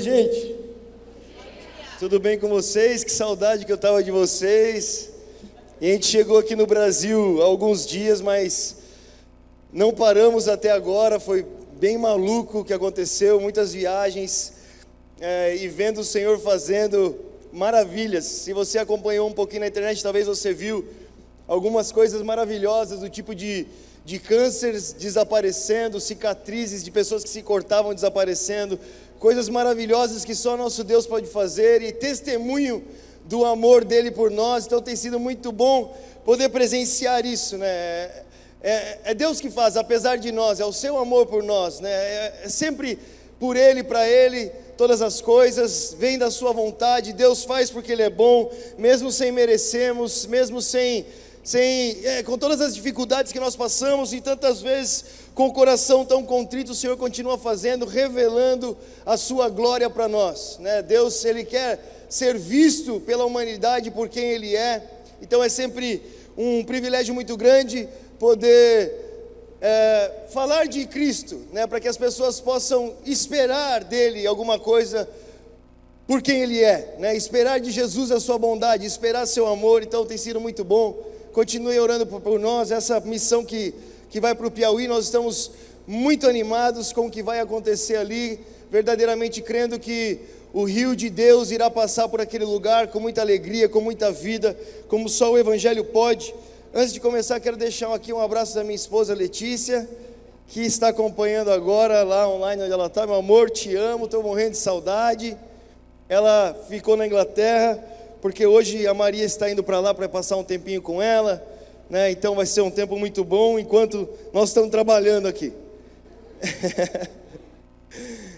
gente? Tudo bem com vocês? Que saudade que eu estava de vocês. E a gente chegou aqui no Brasil há alguns dias, mas não paramos até agora. Foi bem maluco o que aconteceu, muitas viagens e vendo o Senhor fazendo maravilhas. Se você acompanhou um pouquinho na internet, talvez você viu algumas coisas maravilhosas, do tipo de cânceres desaparecendo, cicatrizes de pessoas que se cortavam desaparecendo, coisas maravilhosas que só nosso Deus pode fazer, e testemunho do amor dele por nós. Então tem sido muito bom poder presenciar isso, né? É Deus que faz, apesar de nós, é o seu amor por nós, né? É sempre por ele, para ele, todas as coisas vêm da sua vontade. Deus faz porque ele é bom, mesmo sem merecermos, mesmo com todas as dificuldades que nós passamos, e tantas vezes com o coração tão contrito, o Senhor continua fazendo, revelando a sua glória para nós, né? Deus, ele quer ser visto pela humanidade por quem ele é. Então é sempre um privilégio muito grande poder falar de Cristo, né? Para que as pessoas possam esperar dele alguma coisa por quem ele é, né? Esperar de Jesus a sua bondade, esperar seu amor. Então tem sido muito bom. Continue orando por nós, essa missão que vai para o Piauí. Nós estamos muito animados com o que vai acontecer ali, verdadeiramente crendo que o rio de Deus irá passar por aquele lugar com muita alegria, com muita vida, como só o Evangelho pode. Antes de começar, quero deixar aqui um abraço da minha esposa Letícia, que está acompanhando agora lá online onde ela está. Meu amor, te amo, estou morrendo de saudade. Ela ficou na Inglaterra, porque hoje a Maria está indo para lá para passar um tempinho com ela, né? Então vai ser um tempo muito bom, enquanto nós estamos trabalhando aqui.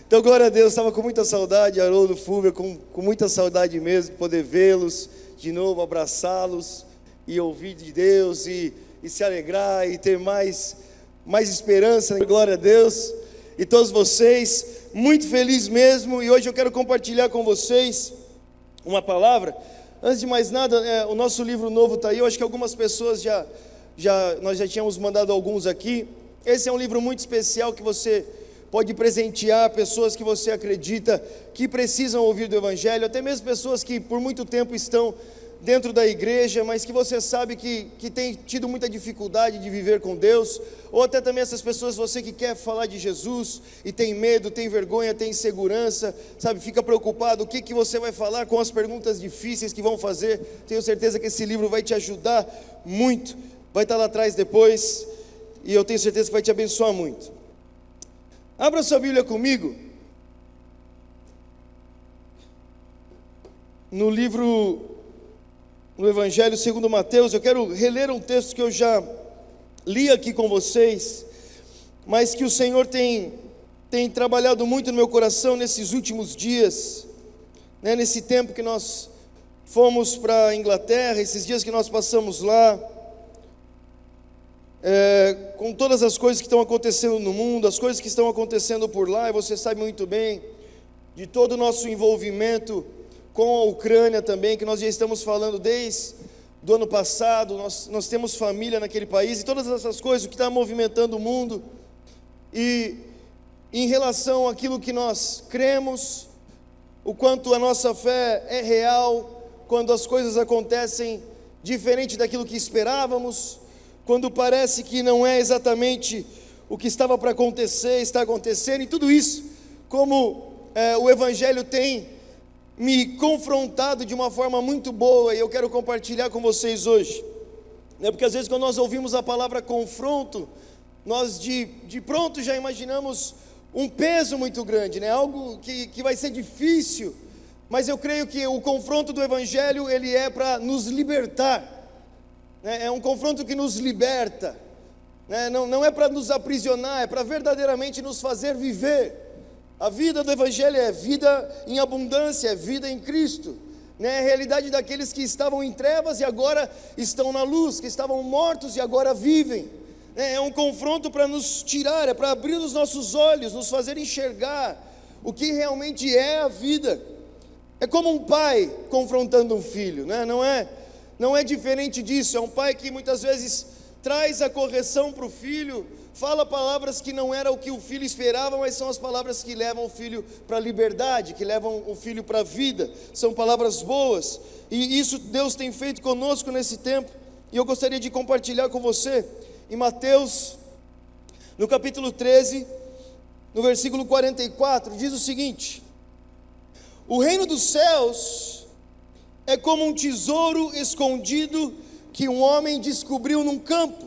Então, glória a Deus, estava com muita saudade, Haroldo, Fúvia, com muita saudade mesmo, de poder vê-los de novo, abraçá-los, e ouvir de Deus, e se alegrar, e ter mais esperança, né? Glória a Deus. E todos vocês, muito feliz mesmo, e hoje eu quero compartilhar com vocês uma palavra. Antes de mais nada, o nosso livro novo está aí. Eu acho que algumas pessoas nós já tínhamos mandado alguns aqui. Esse é um livro muito especial que você pode presentear pessoas que você acredita que precisam ouvir do Evangelho, até mesmo pessoas que por muito tempo estão dentro da igreja, mas que você sabe que tem tido muita dificuldade de viver com Deus, ou até também essas pessoas, você que quer falar de Jesus e tem medo, tem vergonha, tem insegurança, sabe, fica preocupado, o que você vai falar com as perguntas difíceis que vão fazer. Tenho certeza que esse livro vai te ajudar muito, vai estar lá atrás depois, e eu tenho certeza que vai te abençoar muito. Abra sua Bíblia comigo, no Evangelho segundo Mateus. Eu quero reler um texto que eu já li aqui com vocês, mas que o Senhor tem trabalhado muito no meu coração nesses últimos dias, né? Nesse tempo que nós fomos para a Inglaterra, esses dias que nós passamos lá, com todas as coisas que estão acontecendo no mundo, as coisas que estão acontecendo por lá, e você sabe muito bem de todo o nosso envolvimento com a Ucrânia também, que nós já estamos falando desde do ano passado. Nós temos família naquele país, e todas essas coisas, o que está movimentando o mundo, e em relação àquilo que nós cremos, o quanto a nossa fé é real, quando as coisas acontecem diferente daquilo que esperávamos, quando parece que não é exatamente o que estava para acontecer, está acontecendo, e tudo isso, como o Evangelho tem me confrontado de uma forma muito boa, e eu quero compartilhar com vocês hoje, né? Porque às vezes quando nós ouvimos a palavra confronto, nós de pronto já imaginamos um peso muito grande, né? Algo que vai ser difícil, mas eu creio que o confronto do Evangelho, ele é para nos libertar, né? É um confronto que nos liberta, né? Não é para nos aprisionar, é para verdadeiramente nos fazer viver. A vida do Evangelho é vida em abundância, é vida em Cristo, né? É a realidade daqueles que estavam em trevas e agora estão na luz, que estavam mortos e agora vivem. É um confronto para nos tirar, é para abrir os nossos olhos, nos fazer enxergar o que realmente é a vida. É como um pai confrontando um filho, né? Não é diferente disso. É um pai que muitas vezes traz a correção para o filho, fala palavras que não era o que o filho esperava, mas são as palavras que levam o filho para a liberdade, que levam o filho para a vida, são palavras boas, e isso Deus tem feito conosco nesse tempo, e eu gostaria de compartilhar com você, em Mateus, no capítulo 13, no versículo 44, diz o seguinte: o reino dos céus é como um tesouro escondido que um homem descobriu num campo.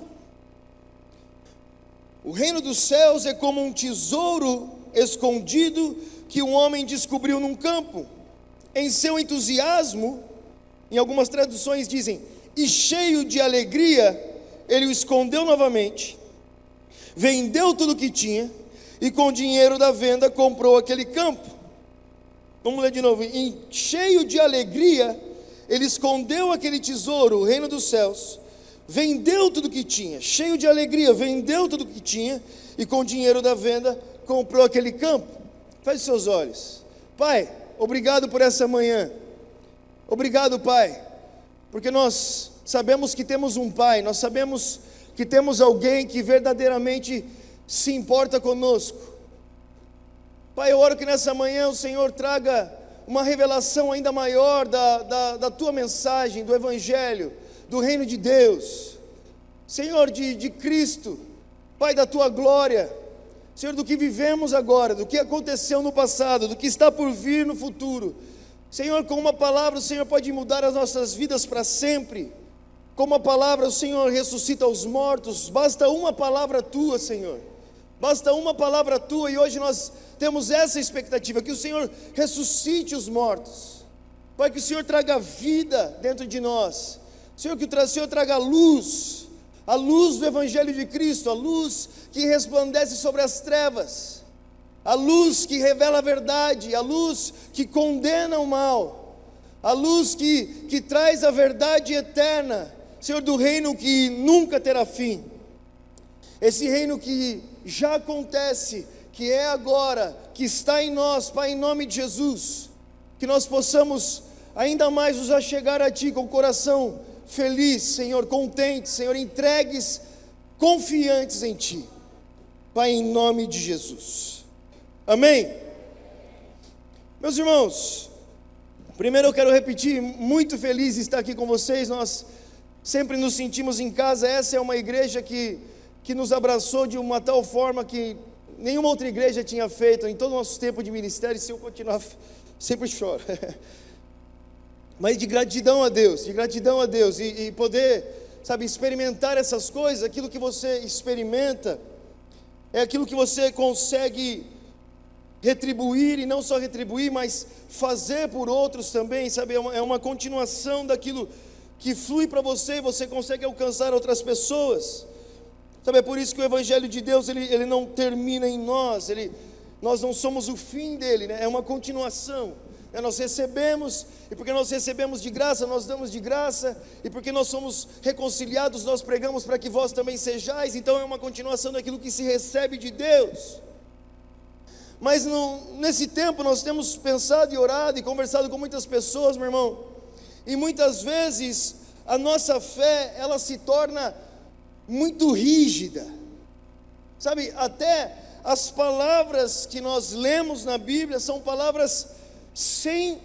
O reino dos céus é como um tesouro escondido que um homem descobriu num campo. Em seu entusiasmo, em algumas traduções dizem, e cheio de alegria, ele o escondeu novamente, vendeu tudo o que tinha, e com o dinheiro da venda comprou aquele campo. Vamos ler de novo. E cheio de alegria, ele escondeu aquele tesouro, o reino dos céus, vendeu tudo que tinha, cheio de alegria, vendeu tudo que tinha, e com o dinheiro da venda, comprou aquele campo. Feche seus olhos. Pai, obrigado por essa manhã. Obrigado, Pai, porque nós sabemos que temos um Pai, nós sabemos que temos alguém que verdadeiramente se importa conosco. Pai, eu oro que nessa manhã o Senhor traga uma revelação ainda maior da Tua mensagem, do Evangelho, do Reino de Deus, Senhor, de Cristo, Pai, da Tua glória, Senhor, do que vivemos agora, do que aconteceu no passado, do que está por vir no futuro. Senhor, com uma palavra o Senhor pode mudar as nossas vidas para sempre. Com uma palavra o Senhor ressuscita os mortos. Basta uma palavra Tua, Senhor. Basta uma palavra Tua, e hoje nós temos essa expectativa, que o Senhor ressuscite os mortos. Pai, que o Senhor traga vida dentro de nós. Senhor, que o Senhor traga luz, a luz do Evangelho de Cristo, a luz que resplandece sobre as trevas, a luz que revela a verdade, a luz que condena o mal, a luz que traz a verdade eterna, Senhor, do reino que nunca terá fim, esse reino que já acontece, que é agora, que está em nós, Pai, em nome de Jesus, que nós possamos ainda mais nos achegar a Ti com o coração feliz, Senhor, contentes, Senhor, entregues, confiantes em Ti, Pai, em nome de Jesus, amém? Meus irmãos, primeiro eu quero repetir, muito feliz de estar aqui com vocês, nós sempre nos sentimos em casa, essa é uma igreja que nos abraçou de uma tal forma que nenhuma outra igreja tinha feito em todo o nosso tempo de ministério, e se eu continuar, sempre choro, mas de gratidão a Deus, e poder, sabe, experimentar essas coisas, aquilo que você experimenta, é aquilo que você consegue retribuir, e não só retribuir, mas fazer por outros também, sabe, é uma continuação daquilo que flui para você, e você consegue alcançar outras pessoas, sabe, é por isso que o Evangelho de Deus, ele não termina em nós, nós não somos o fim dele, né? É uma continuação, né? Nós recebemos, e porque nós recebemos de graça, nós damos de graça, e porque nós somos reconciliados, nós pregamos para que vós também sejais, então é uma continuação daquilo que se recebe de Deus. Mas nesse tempo nós temos pensado e orado e conversado com muitas pessoas, meu irmão, e muitas vezes a nossa fé, ela se torna muito rígida, sabe, até as palavras que nós lemos na Bíblia são palavras sem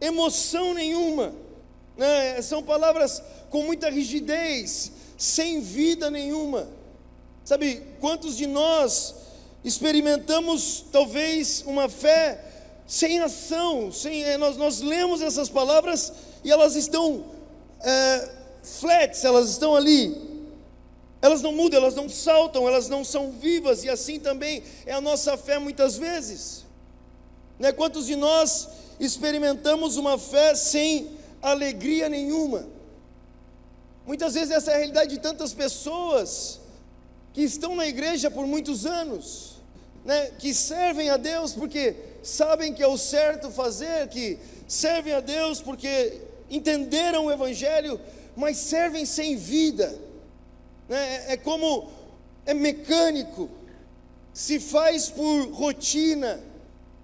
emoção nenhuma, né? São palavras com muita rigidez, sem vida nenhuma, sabe, quantos de nós experimentamos talvez uma fé sem ação, nós lemos essas palavras e elas estão flats, elas estão ali, elas não mudam, elas não saltam, elas não são vivas, e assim também é a nossa fé muitas vezes, né? Quantos de nós experimentamos uma fé sem alegria nenhuma? Muitas vezes essa é a realidade de tantas pessoas que estão na igreja por muitos anos, né? Que servem a Deus porque sabem que é o certo fazer, que servem a Deus porque entenderam o Evangelho, mas servem sem vida, né? É mecânico, se faz por rotina,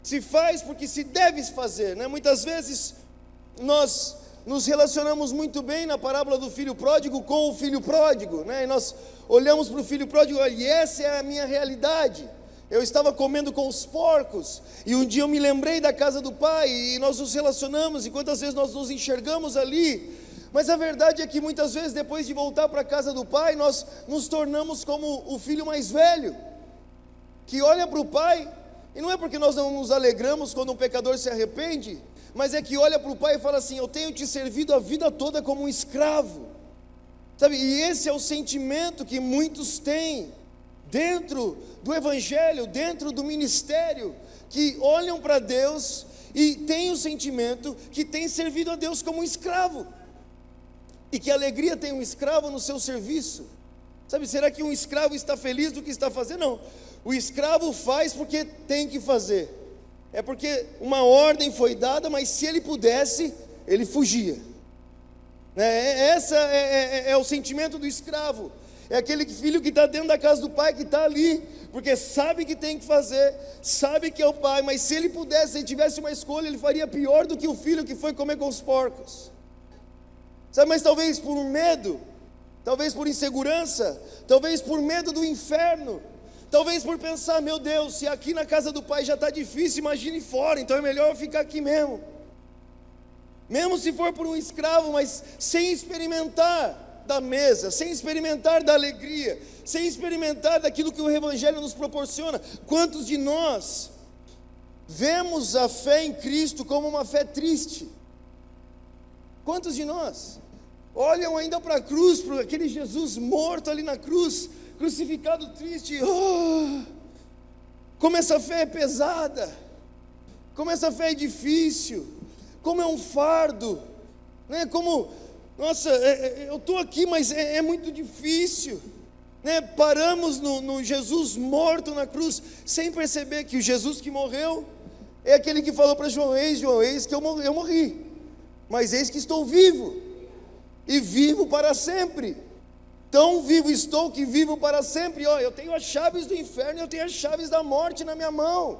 se faz porque se deve fazer, né? Muitas vezes nós nos relacionamos muito bem na parábola do filho pródigo com o filho pródigo, né? E nós olhamos para o filho pródigo e essa é a minha realidade. Eu estava comendo com os porcos, e um dia eu me lembrei da casa do pai, e nós nos relacionamos, e quantas vezes nós nos enxergamos ali. Mas a verdade é que muitas vezes, depois de voltar para a casa do pai, nós nos tornamos como o filho mais velho, que olha para o pai, e não é porque nós não nos alegramos quando um pecador se arrepende, mas é que olha para o pai e fala assim: eu tenho te servido a vida toda como um escravo, sabe? E esse é o sentimento que muitos têm dentro do evangelho, dentro do ministério, que olham para Deus e têm o sentimento que tem servido a Deus como um escravo, e que alegria tem um escravo no seu serviço, sabe? Será que um escravo está feliz do que está fazendo? Não, o escravo faz porque tem que fazer, é porque uma ordem foi dada, mas se ele pudesse, ele fugia. Essa é o sentimento do escravo. É aquele filho que está dentro da casa do pai, que está ali, porque sabe que tem que fazer, sabe que é o pai, mas se ele pudesse, se ele tivesse uma escolha, ele faria pior do que o filho que foi comer com os porcos, sabe? Mas talvez por medo, talvez por insegurança, talvez por medo do inferno, talvez por pensar: meu Deus, se aqui na casa do pai já está difícil, imagine fora, então é melhor eu ficar aqui mesmo. Mesmo se for por um escravo, mas sem experimentar da mesa, sem experimentar da alegria, sem experimentar daquilo que o evangelho nos proporciona. Quantos de nós vemos a fé em Cristo como uma fé triste? Quantos de nós olham ainda para a cruz, para aquele Jesus morto ali na cruz, crucificado, triste? Como essa fé é pesada, como essa fé é difícil, como é um fardo, né? Como, nossa, eu estou aqui, mas é muito difícil, né? Paramos no Jesus morto na cruz, sem perceber que o Jesus que morreu é aquele que falou para João, eis que eu morri, mas eis que estou vivo, e vivo para sempre. Tão vivo estou que vivo para sempre. Eu tenho as chaves do inferno, eu tenho as chaves da morte na minha mão.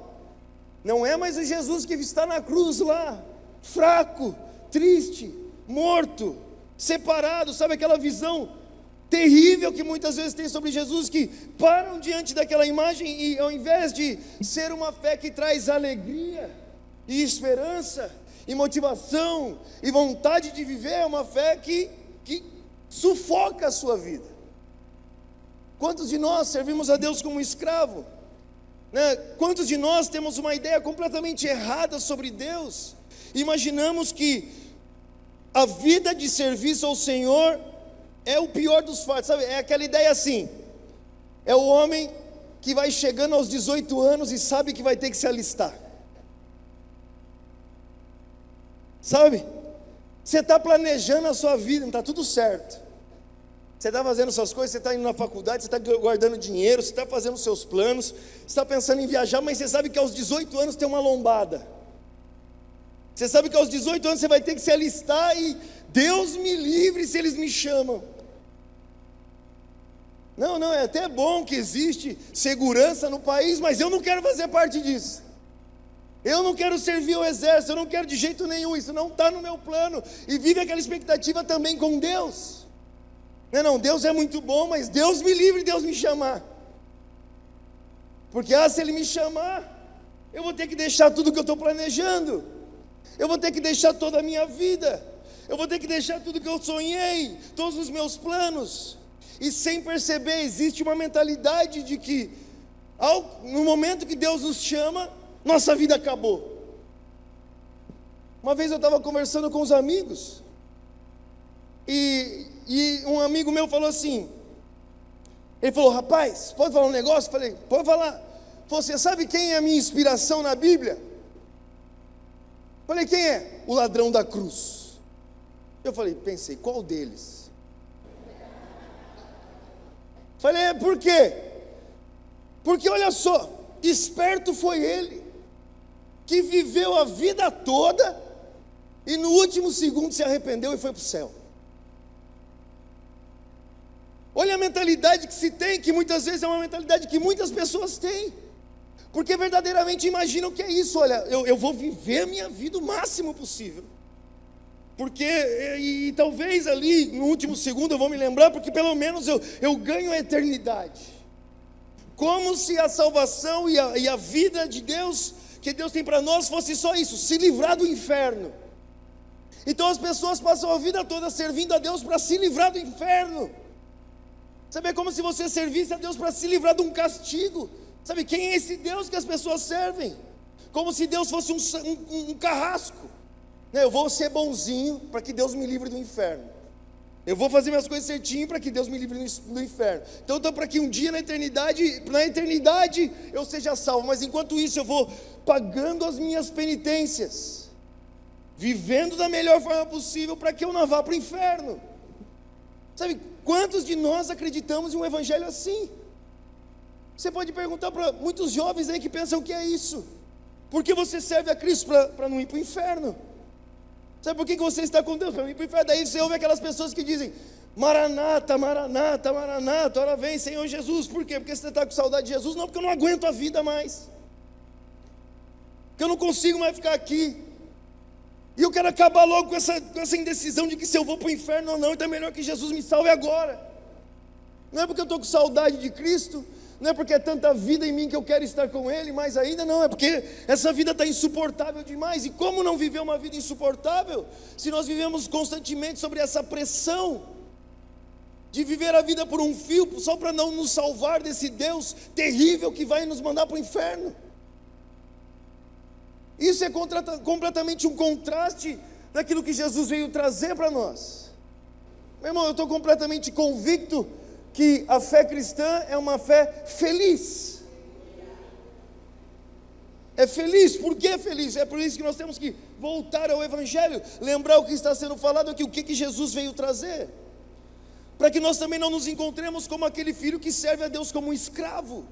Não é mais o Jesus que está na cruz lá, fraco, triste, morto, separado, sabe aquela visão terrível que muitas vezes tem sobre Jesus, que param diante daquela imagem e ao invés de ser uma fé que traz alegria e esperança e motivação e vontade de viver, é uma fé que sufoca a sua vida. Quantos de nós servimos a Deus como escravo, né? Quantos de nós temos uma ideia completamente errada sobre Deus? Imaginamos que a vida de serviço ao Senhor é o pior dos fardos, sabe? É aquela ideia assim: é o homem que vai chegando aos 18 anos e sabe que vai ter que se alistar, sabe? Você está planejando a sua vida, não está tudo certo, você está fazendo suas coisas, você está indo na faculdade, você está guardando dinheiro, você está fazendo seus planos, você está pensando em viajar, mas você sabe que aos 18 anos tem uma lombada, você sabe que aos 18 anos você vai ter que se alistar, e Deus me livre se eles me chamam. Não, é até bom que existe segurança no país, mas eu não quero fazer parte disso. Eu não quero servir ao exército, eu não quero de jeito nenhum, isso não está no meu plano. E vive aquela expectativa também com Deus. Não, Deus é muito bom, mas Deus me livre, Deus me chamar. Porque se Ele me chamar, eu vou ter que deixar tudo que eu estou planejando. Eu vou ter que deixar toda a minha vida. Eu vou ter que deixar tudo que eu sonhei, todos os meus planos. E sem perceber, existe uma mentalidade de que no momento que Deus nos chama, nossa vida acabou. Uma vez eu estava conversando com os amigos, e um amigo meu falou assim, ele falou: rapaz, pode falar um negócio? Eu falei: pode falar. Você sabe quem é a minha inspiração na Bíblia? Eu falei: quem é? O ladrão da cruz. Eu falei, pensei, qual deles? Falei: por quê? Porque olha só, esperto foi ele, que viveu a vida toda e no último segundo se arrependeu e foi para o céu. Olha a mentalidade que se tem, que muitas vezes é uma mentalidade que muitas pessoas têm, porque verdadeiramente imaginam que é isso: olha, eu vou viver a minha vida o máximo possível, Porque, e talvez ali no último segundo eu vou me lembrar, porque pelo menos eu ganho a eternidade. Como se a salvação e a vida de Deus, que Deus tem para nós, fosse só isso, se livrar do inferno. Então as pessoas passam a vida toda servindo a Deus para se livrar do inferno. Sabe, é como se você servisse a Deus para se livrar de um castigo. Sabe, quem é esse Deus que as pessoas servem? Como se Deus fosse um carrasco. Eu vou ser bonzinho para que Deus me livre do inferno. Eu vou fazer minhas coisas certinho para que Deus me livre do inferno. Então para que um dia na eternidade eu seja salvo. Mas enquanto isso eu vou pagando as minhas penitências, vivendo da melhor forma possível para que eu não vá para o inferno. Sabe, quantos de nós acreditamos em um evangelho assim? Você pode perguntar para muitos jovens aí que pensam que é isso. Por que você serve a Cristo para não ir para o inferno? Sabe por que você está com Deus? Para não ir para o inferno. Daí você ouve aquelas pessoas que dizem: Maranata, Maranata, Maranata, ora vem Senhor Jesus. Por quê? Porque você está com saudade de Jesus? Não, porque eu não aguento a vida mais, porque eu não consigo mais ficar aqui, e eu quero acabar logo com essa indecisão de que se eu vou para o inferno ou não. Então é melhor que Jesus me salve agora. Não é porque eu estou com saudade de Cristo, não é porque é tanta vida em mim que eu quero estar com Ele mais ainda, não, é porque essa vida está insuportável demais. E como não viver uma vida insuportável, se nós vivemos constantemente sobre essa pressão de viver a vida por um fio, só para não nos salvar desse Deus terrível que vai nos mandar para o inferno? Isso é completamente um contraste daquilo que Jesus veio trazer para nós. Meu irmão, eu estou completamente convicto que a fé cristã é uma fé feliz. É feliz. Por que feliz? É por isso que nós temos que voltar ao Evangelho, lembrar o que está sendo falado aqui, o que Jesus veio trazer, para que nós também não nos encontremos como aquele filho que serve a Deus como um escravo,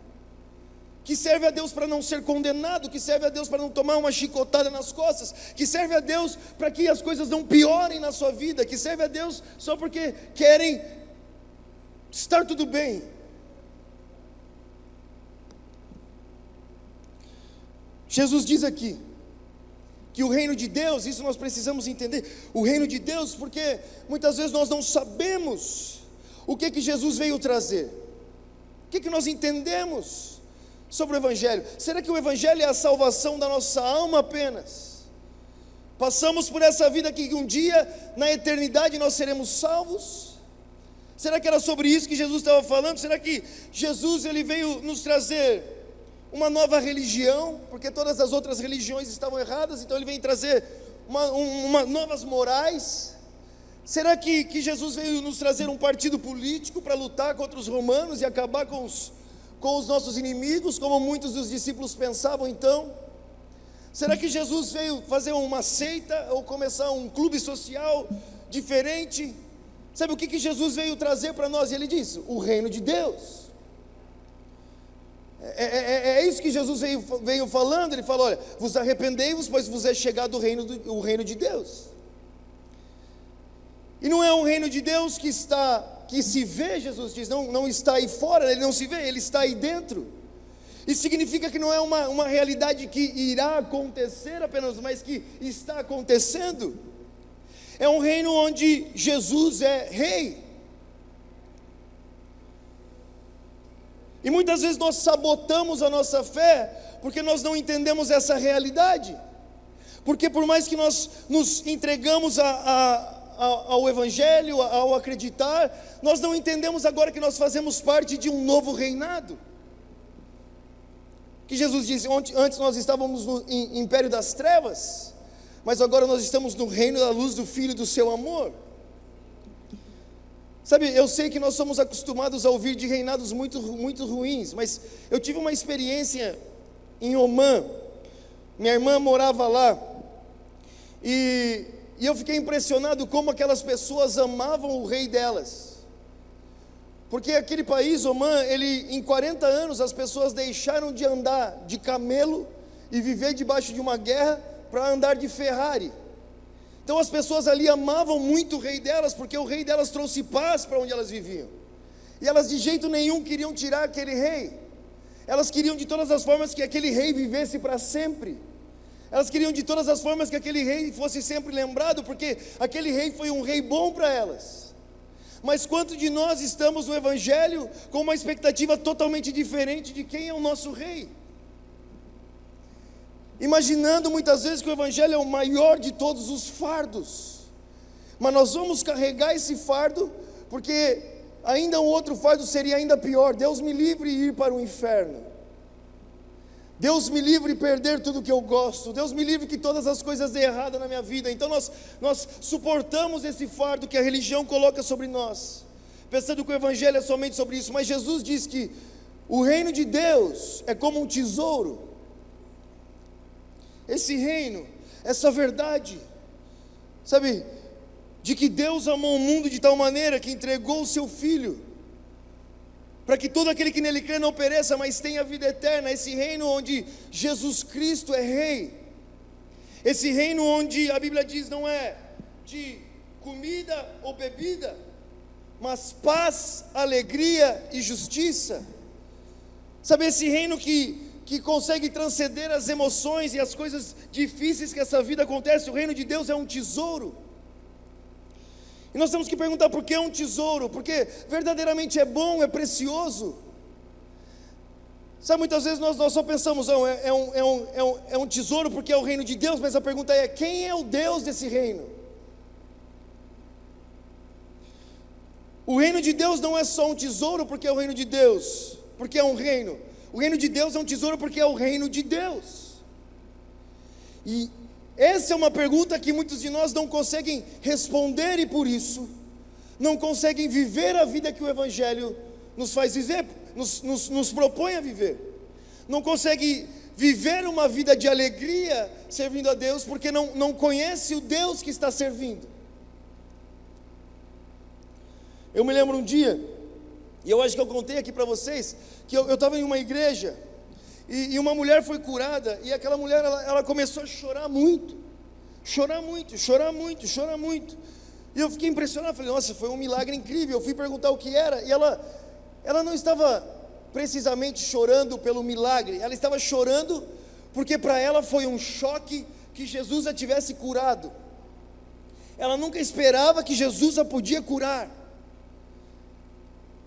que serve a Deus para não ser condenado, que serve a Deus para não tomar uma chicotada nas costas, que serve a Deus para que as coisas não piorem na sua vida, que serve a Deus só porque querem estar tudo bem. Jesus diz aqui que o reino de Deus, isso nós precisamos entender, o reino de Deus, porque muitas vezes nós não sabemos o que Jesus veio trazer. O que nós entendemos sobre o Evangelho? Será que o Evangelho é a salvação da nossa alma apenas? Passamos por essa vida que um dia, na eternidade, nós seremos salvos? Será que era sobre isso que Jesus estava falando? Será que Jesus ele veio nos trazer uma nova religião, porque todas as outras religiões estavam erradas, então ele vem trazer novas morais? Será que Jesus veio nos trazer um partido político para lutar contra os romanos e acabar com os nossos inimigos, como muitos dos discípulos pensavam então? Será que Jesus veio fazer uma seita ou começar um clube social diferente? Sabe o que Jesus veio trazer para nós? E ele diz: o reino de Deus. É isso que Jesus veio falando. Ele falou: olha, vos arrependei-vos, pois vos é chegado o reino de Deus. E não é um reino de Deus que se vê, Jesus diz, não está aí fora, ele não se vê, ele está aí dentro. Isso significa que não é uma realidade que irá acontecer apenas, mas que está acontecendo. É um reino onde Jesus é rei. E muitas vezes nós sabotamos a nossa fé, porque nós não entendemos essa realidade. Porque por mais que nós nos entregamos ao Evangelho, ao acreditar, nós não entendemos agora que nós fazemos parte de um novo reinado. Que Jesus disse, antes nós estávamos no império das trevas, mas agora nós estamos no reino da luz do Filho do seu amor. Sabe, eu sei que nós somos acostumados a ouvir de reinados muito, muito ruins, mas eu tive uma experiência em Omã. Minha irmã morava lá, e eu fiquei impressionado como aquelas pessoas amavam o rei delas. Porque aquele país, Omã, em 40 anos as pessoas deixaram de andar de camelo e viver debaixo de uma guerra para andar de Ferrari. Então as pessoas ali amavam muito o rei delas, porque o rei delas trouxe paz para onde elas viviam. E elas de jeito nenhum queriam tirar aquele rei. Elas queriam de todas as formas que aquele rei vivesse para sempre. Elas queriam de todas as formas que aquele rei fosse sempre lembrado, porque aquele rei foi um rei bom para elas. Mas quanto de nós estamos no Evangelho com uma expectativa totalmente diferente de quem é o nosso rei? Imaginando muitas vezes que o Evangelho é o maior de todos os fardos, mas nós vamos carregar esse fardo, porque ainda um outro fardo seria ainda pior. Deus me livre de ir para o inferno. Deus me livre de perder tudo que eu gosto. Deus me livre que todas as coisas dêem errado na minha vida. Então nós suportamos esse fardo que a religião coloca sobre nós, pensando que o Evangelho é somente sobre isso. Mas Jesus diz que o reino de Deus é como um tesouro. Esse reino, essa verdade, sabe, de que Deus amou o mundo de tal maneira que entregou o seu Filho, para que todo aquele que nele crê não pereça, mas tenha vida eterna. Esse reino onde Jesus Cristo é Rei, esse reino onde a Bíblia diz não é de comida ou bebida, mas paz, alegria e justiça. Sabe, esse reino que consegue transcender as emoções e as coisas difíceis que essa vida acontece. O reino de Deus é um tesouro. E nós temos que perguntar por que é um tesouro, porque verdadeiramente é bom, é precioso. Sabe, muitas vezes nós só pensamos, não, é um tesouro porque é o reino de Deus, mas a pergunta é, quem é o Deus desse reino? O reino de Deus não é só um tesouro porque é o reino de Deus, porque é um reino. O reino de Deus é um tesouro porque é o reino de Deus. E essa é uma pergunta que muitos de nós não conseguem responder, e por isso não conseguem viver a vida que o Evangelho nos faz viver, nos propõe a viver. Não conseguem viver uma vida de alegria servindo a Deus, porque não conhece o Deus que está servindo. Eu me lembro um dia, e eu acho que eu contei aqui para vocês, que eu estava em uma igreja, e uma mulher foi curada, e aquela mulher, ela começou a chorar muito, e eu fiquei impressionado, falei, nossa, foi um milagre incrível. Eu fui perguntar o que era, e ela não estava precisamente chorando pelo milagre, ela estava chorando porque para ela foi um choque que Jesus a tivesse curado. Ela nunca esperava que Jesus a podia curar.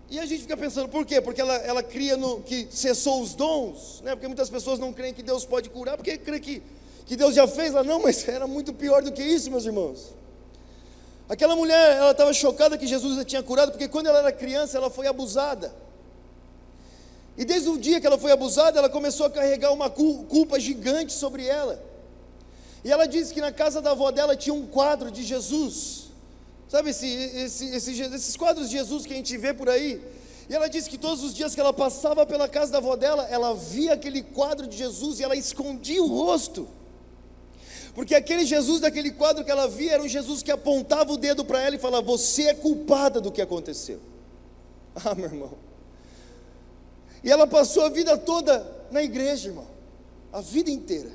E a gente fica pensando, por quê? Porque ela cria que cessou os dons, né? Porque muitas pessoas não creem que Deus pode curar, porque creem que Deus já fez. Ela, não, mas era muito pior do que isso, meus irmãos. Aquela mulher, ela estava chocada que Jesus a tinha curado, porque quando ela era criança, ela foi abusada. E desde o dia que ela foi abusada, ela começou a carregar uma culpa gigante sobre ela. E ela disse que na casa da avó dela tinha um quadro de Jesus. Sabe esses quadros de Jesus que a gente vê por aí? E ela disse que todos os dias que ela passava pela casa da avó dela, ela via aquele quadro de Jesus e ela escondia o rosto. Porque aquele Jesus daquele quadro que ela via era um Jesus que apontava o dedo para ela e falava, você é culpada do que aconteceu. Ah, meu irmão. E ela passou a vida toda na igreja, irmão. A vida inteira.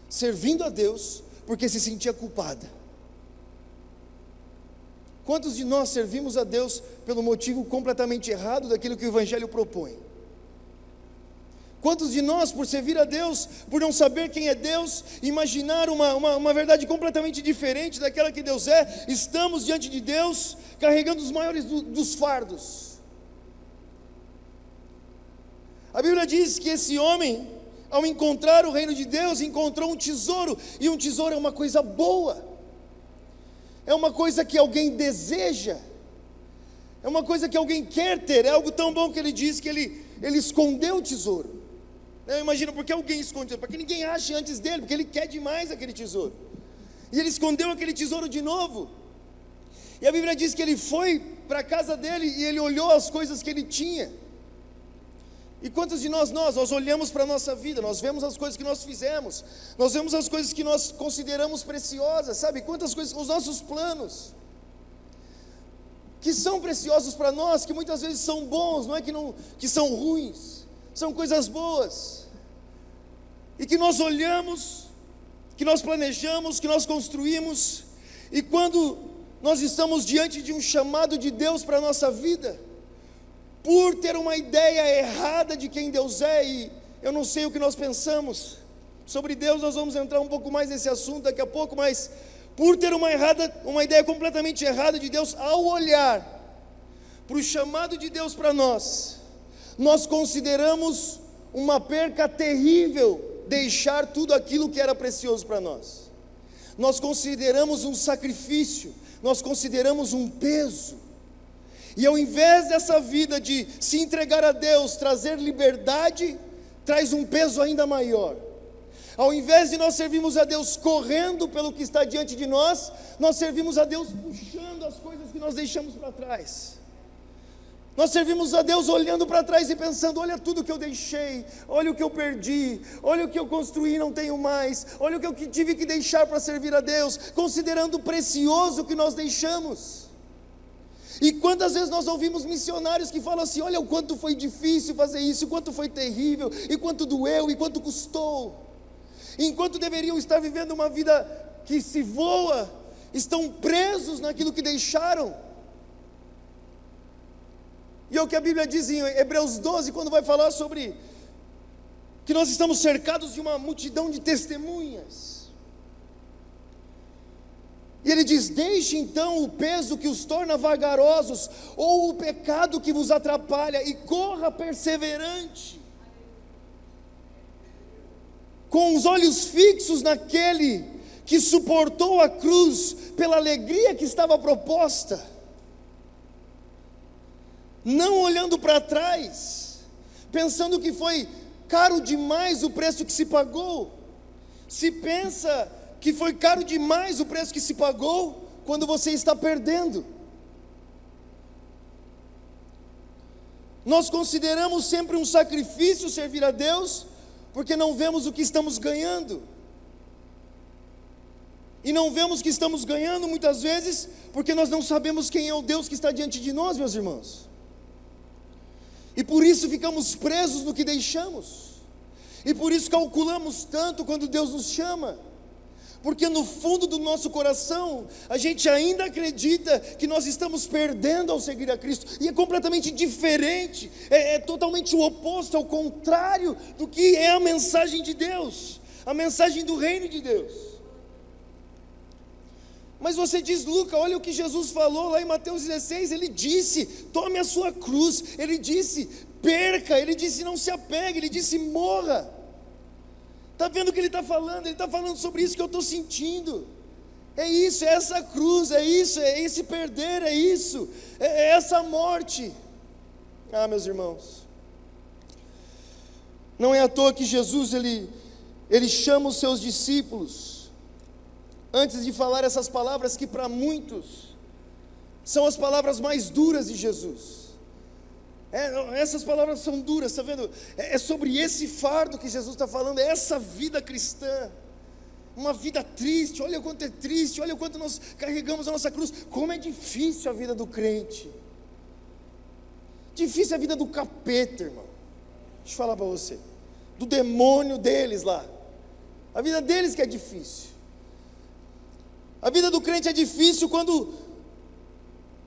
Servindo a Deus porque se sentia culpada. Quantos de nós servimos a Deus pelo motivo completamente errado daquilo que o Evangelho propõe? Quantos de nós, por servir a Deus, por não saber quem é Deus, imaginar uma verdade completamente diferente daquela que Deus é, estamos diante de Deus, carregando os maiores dos fardos? A Bíblia diz que esse homem, ao encontrar o reino de Deus, encontrou um tesouro, e um tesouro é uma coisa boa. É uma coisa que alguém deseja, é uma coisa que alguém quer ter, é algo tão bom que ele diz que ele escondeu o tesouro. Eu imagino, por que alguém esconde? Para que ninguém ache antes dele, porque ele quer demais aquele tesouro. E ele escondeu aquele tesouro de novo. E a Bíblia diz que ele foi para a casa dele e ele olhou as coisas que ele tinha. E quantos de nós olhamos para a nossa vida, nós vemos as coisas que nós fizemos, nós vemos as coisas que nós consideramos preciosas, sabe? Quantas coisas, os nossos planos, que são preciosos para nós, que muitas vezes são bons, não é que são ruins, são coisas boas, e que nós olhamos, que nós planejamos, que nós construímos, e quando nós estamos diante de um chamado de Deus para a nossa vida, por ter uma ideia errada de quem Deus é, e eu não sei o que nós pensamos sobre Deus, nós vamos entrar um pouco mais nesse assunto daqui a pouco, mas por ter uma ideia completamente errada de Deus, ao olhar para o chamado de Deus para nós consideramos uma perca terrível deixar tudo aquilo que era precioso para nós. Nós consideramos um sacrifício, nós consideramos um peso. E ao invés dessa vida de se entregar a Deus, trazer liberdade, traz um peso ainda maior. Ao invés de nós servirmos a Deus correndo pelo que está diante de nós servimos a Deus puxando as coisas que nós deixamos para trás. Nós servimos a Deus olhando para trás e pensando: olha tudo que eu deixei, olha o que eu perdi, olha o que eu construí e não tenho mais, olha o que eu tive que deixar para servir a Deus, considerando precioso o que nós deixamos. E quantas vezes nós ouvimos missionários que falam assim: olha o quanto foi difícil fazer isso, o quanto foi terrível, e quanto doeu, e quanto custou. Enquanto deveriam estar vivendo uma vida que se voa, estão presos naquilo que deixaram. E é o que a Bíblia diz em Hebreus 12, quando vai falar sobre que nós estamos cercados de uma multidão de testemunhas. E ele diz: deixe então o peso que os torna vagarosos, ou o pecado que vos atrapalha, e corra perseverante, com os olhos fixos naquele que suportou a cruz pela alegria que estava proposta, não olhando para trás, pensando que foi caro demais o preço que se pagou. Se pensa que foi caro demais o preço que se pagou, quando você está perdendo. Nós consideramos sempre um sacrifício servir a Deus, porque não vemos o que estamos ganhando. E não vemos que estamos ganhando muitas vezes, porque nós não sabemos quem é o Deus que está diante de nós, meus irmãos. E por isso ficamos presos no que deixamos. E por isso calculamos tanto quando Deus nos chama. Porque no fundo do nosso coração, a gente ainda acredita que nós estamos perdendo ao seguir a Cristo. E é completamente diferente, é totalmente o oposto, ao contrário do que é a mensagem de Deus, a mensagem do reino de Deus. Mas você diz: Luca, olha o que Jesus falou lá em Mateus 16, ele disse: tome a sua cruz, ele disse: perca, ele disse: não se apegue, ele disse: morra. Está vendo o que ele está falando? Ele está falando sobre isso que eu estou sentindo. É isso, é essa cruz, é isso, é esse perder, é isso, é essa morte. Ah, meus irmãos, não é à toa que Jesus, ele chama os seus discípulos, antes de falar essas palavras que para muitos são as palavras mais duras de Jesus. Essas palavras são duras, está vendo? É sobre esse fardo que Jesus está falando, é essa vida cristã, uma vida triste. Olha o quanto é triste, olha o quanto nós carregamos a nossa cruz. Como é difícil a vida do crente, difícil a vida do capeta, irmão. Deixa eu falar para você, do demônio deles lá, a vida deles que é difícil. A vida do crente é difícil quando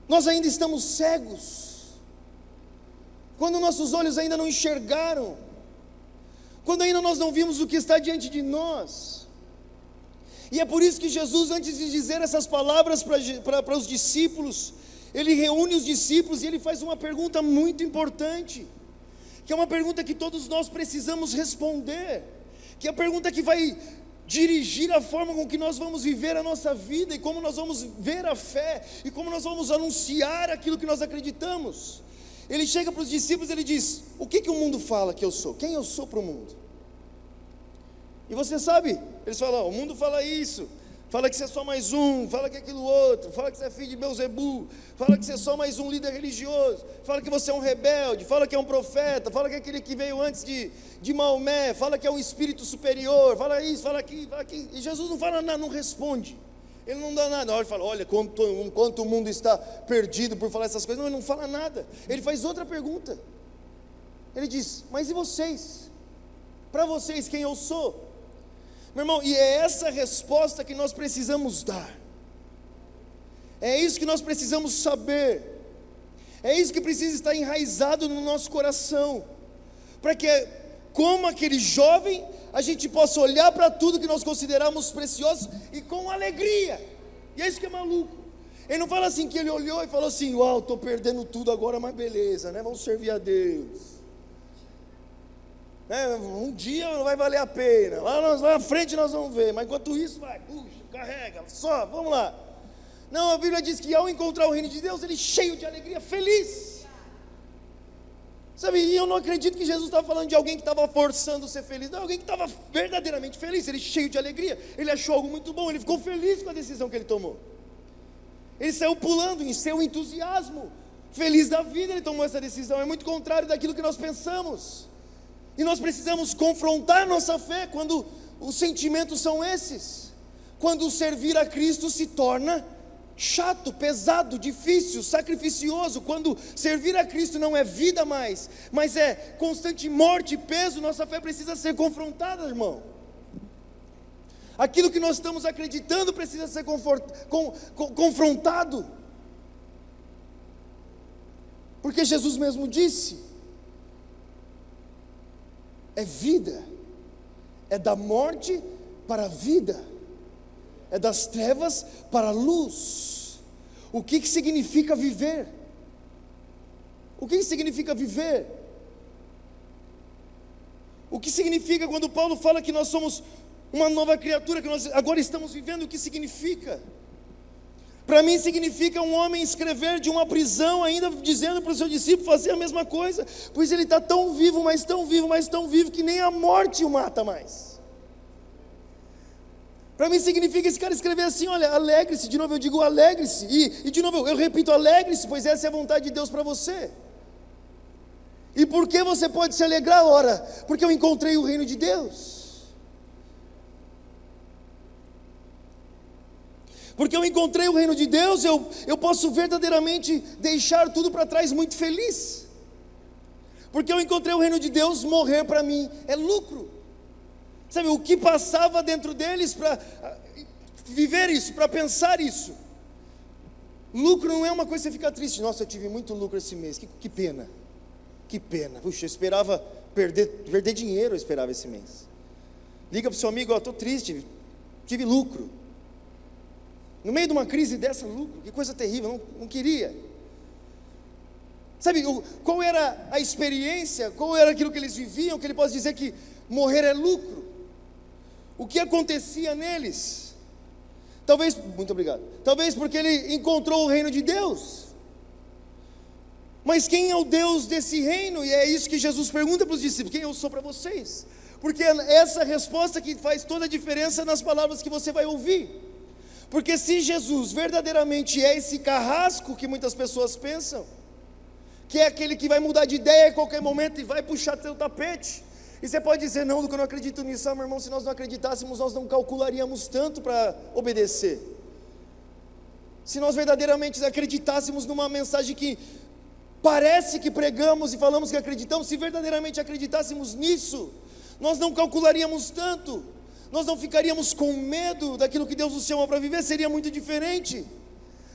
nós ainda estamos cegos, quando nossos olhos ainda não enxergaram, quando ainda nós não vimos o que está diante de nós. E é por isso que Jesus, antes de dizer essas palavras para os discípulos, ele reúne os discípulos e ele faz uma pergunta muito importante, que é uma pergunta que todos nós precisamos responder, que é a pergunta que vai dirigir a forma com que nós vamos viver a nossa vida, e como nós vamos ver a fé, e como nós vamos anunciar aquilo que nós acreditamos. Ele chega para os discípulos e ele diz: o que o mundo fala que eu sou? Quem eu sou para o mundo? E você sabe, eles falam: o mundo fala isso, fala que você é só mais um, fala que é aquilo outro, fala que você é filho de Belzebu, fala que você é só mais um líder religioso, fala que você é um rebelde, fala que é um profeta, fala que é aquele que veio antes de Maomé, fala que é um espírito superior, fala isso, fala aquilo, e Jesus não fala nada, não responde, ele não dá nada. Ele fala: olha quanto o mundo está perdido por falar essas coisas. Não, ele não fala nada, ele faz outra pergunta, ele diz: mas e vocês? Para vocês, quem eu sou? Meu irmão, e é essa resposta que nós precisamos dar, é isso que nós precisamos saber, é isso que precisa estar enraizado no nosso coração, para que, como aquele jovem, a gente possa olhar para tudo que nós consideramos precioso e com alegria. E é isso que é maluco. Ele não fala assim que ele olhou e falou assim: uau, estou perdendo tudo agora, mas beleza, né? Vamos servir a Deus. Um dia não vai valer a pena, lá na frente nós vamos ver, mas enquanto isso, vai, puxa, carrega, só, vamos lá. Não, a Bíblia diz que ao encontrar o reino de Deus, ele cheio de alegria, feliz. Sabe, e eu não acredito que Jesus estava falando de alguém que estava forçando ser feliz, não, alguém que estava verdadeiramente feliz, ele cheio de alegria, ele achou algo muito bom, ele ficou feliz com a decisão que ele tomou. Ele saiu pulando em seu entusiasmo, feliz da vida, ele tomou essa decisão. É muito contrário daquilo que nós pensamos. E nós precisamos confrontar nossa fé quando os sentimentos são esses. Quando servir a Cristo se torna chato, pesado, difícil, sacrificioso. Quando servir a Cristo não é vida mais, mas é constante morte e peso, nossa fé precisa ser confrontada, irmão. Aquilo que nós estamos acreditando precisa ser confrontado. Porque Jesus mesmo disse: é vida, é da morte para a vida, é das trevas para a luz. O que significa viver? O que significa viver? O que significa quando Paulo fala que nós somos uma nova criatura, que nós agora estamos vivendo? O que significa? Para mim significa um homem escrever de uma prisão, ainda dizendo para o seu discípulo fazer a mesma coisa, pois ele está tão vivo, mas tão vivo, mas tão vivo, que nem a morte o mata mais. Para mim significa esse cara escrever assim: olha, alegre-se. De novo eu digo alegre-se, e de novo eu repito, alegre-se, pois essa é a vontade de Deus para você. E por que você pode se alegrar? Ora, porque eu encontrei o reino de Deus. Porque eu encontrei o reino de Deus, eu posso verdadeiramente deixar tudo para trás muito feliz. Porque eu encontrei o reino de Deus, morrer para mim é lucro. Sabe, o que passava dentro deles para viver isso, para pensar isso. Lucro não é uma coisa que você fica triste. Nossa, eu tive muito lucro esse mês, que pena. Que pena, puxa, eu esperava perder dinheiro, eu esperava esse mês. Liga para o seu amigo: estou triste, tive lucro. No meio de uma crise dessa, lucro, que coisa terrível, não queria. Sabe, qual era a experiência, qual era aquilo que eles viviam, que ele pode dizer que morrer é lucro? O que acontecia neles? Talvez, muito obrigado, talvez porque ele encontrou o reino de Deus. Mas quem é o Deus desse reino? E é isso que Jesus pergunta para os discípulos: quem eu sou para vocês? Porque é essa resposta que faz toda a diferença nas palavras que você vai ouvir. Porque se Jesus verdadeiramente é esse carrasco que muitas pessoas pensam, que é aquele que vai mudar de ideia a qualquer momento e vai puxar teu tapete, e você pode dizer: não, Luca, eu não acredito nisso. Meu irmão, se nós não acreditássemos, nós não calcularíamos tanto para obedecer. Se nós verdadeiramente acreditássemos numa mensagem que parece que pregamos e falamos que acreditamos, se verdadeiramente acreditássemos nisso, nós não calcularíamos tanto. Nós não ficaríamos com medo daquilo que Deus nos chama para viver, seria muito diferente.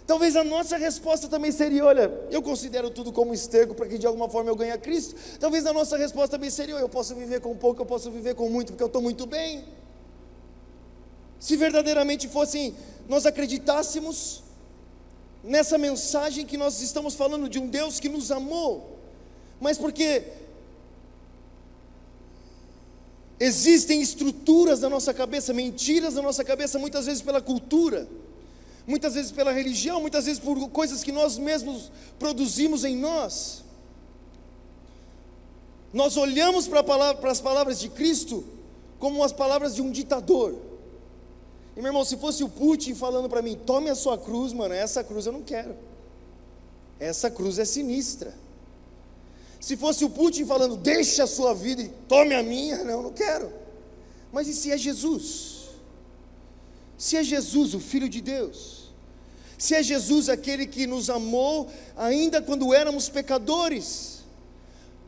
Talvez a nossa resposta também seria: olha, eu considero tudo como esterco para que de alguma forma eu ganhe a Cristo. Talvez a nossa resposta também seria: eu posso viver com pouco, eu posso viver com muito, porque eu estou muito bem. Se verdadeiramente fossem, nós acreditássemos nessa mensagem que nós estamos falando de um Deus que nos amou, mas porque existem estruturas na nossa cabeça, mentiras na nossa cabeça, muitas vezes pela cultura, muitas vezes pela religião, muitas vezes por coisas que nós mesmos produzimos em nós. Nós olhamos para as palavras de Cristo como as palavras de um ditador. E meu irmão, se fosse o Putin falando para mim: tome a sua cruz, mano, essa cruz eu não quero. Essa cruz é sinistra. Se fosse o Putin falando: deixe a sua vida e tome a minha, não quero. Mas e se é Jesus? Se é Jesus, o Filho de Deus? Se é Jesus aquele que nos amou ainda quando éramos pecadores?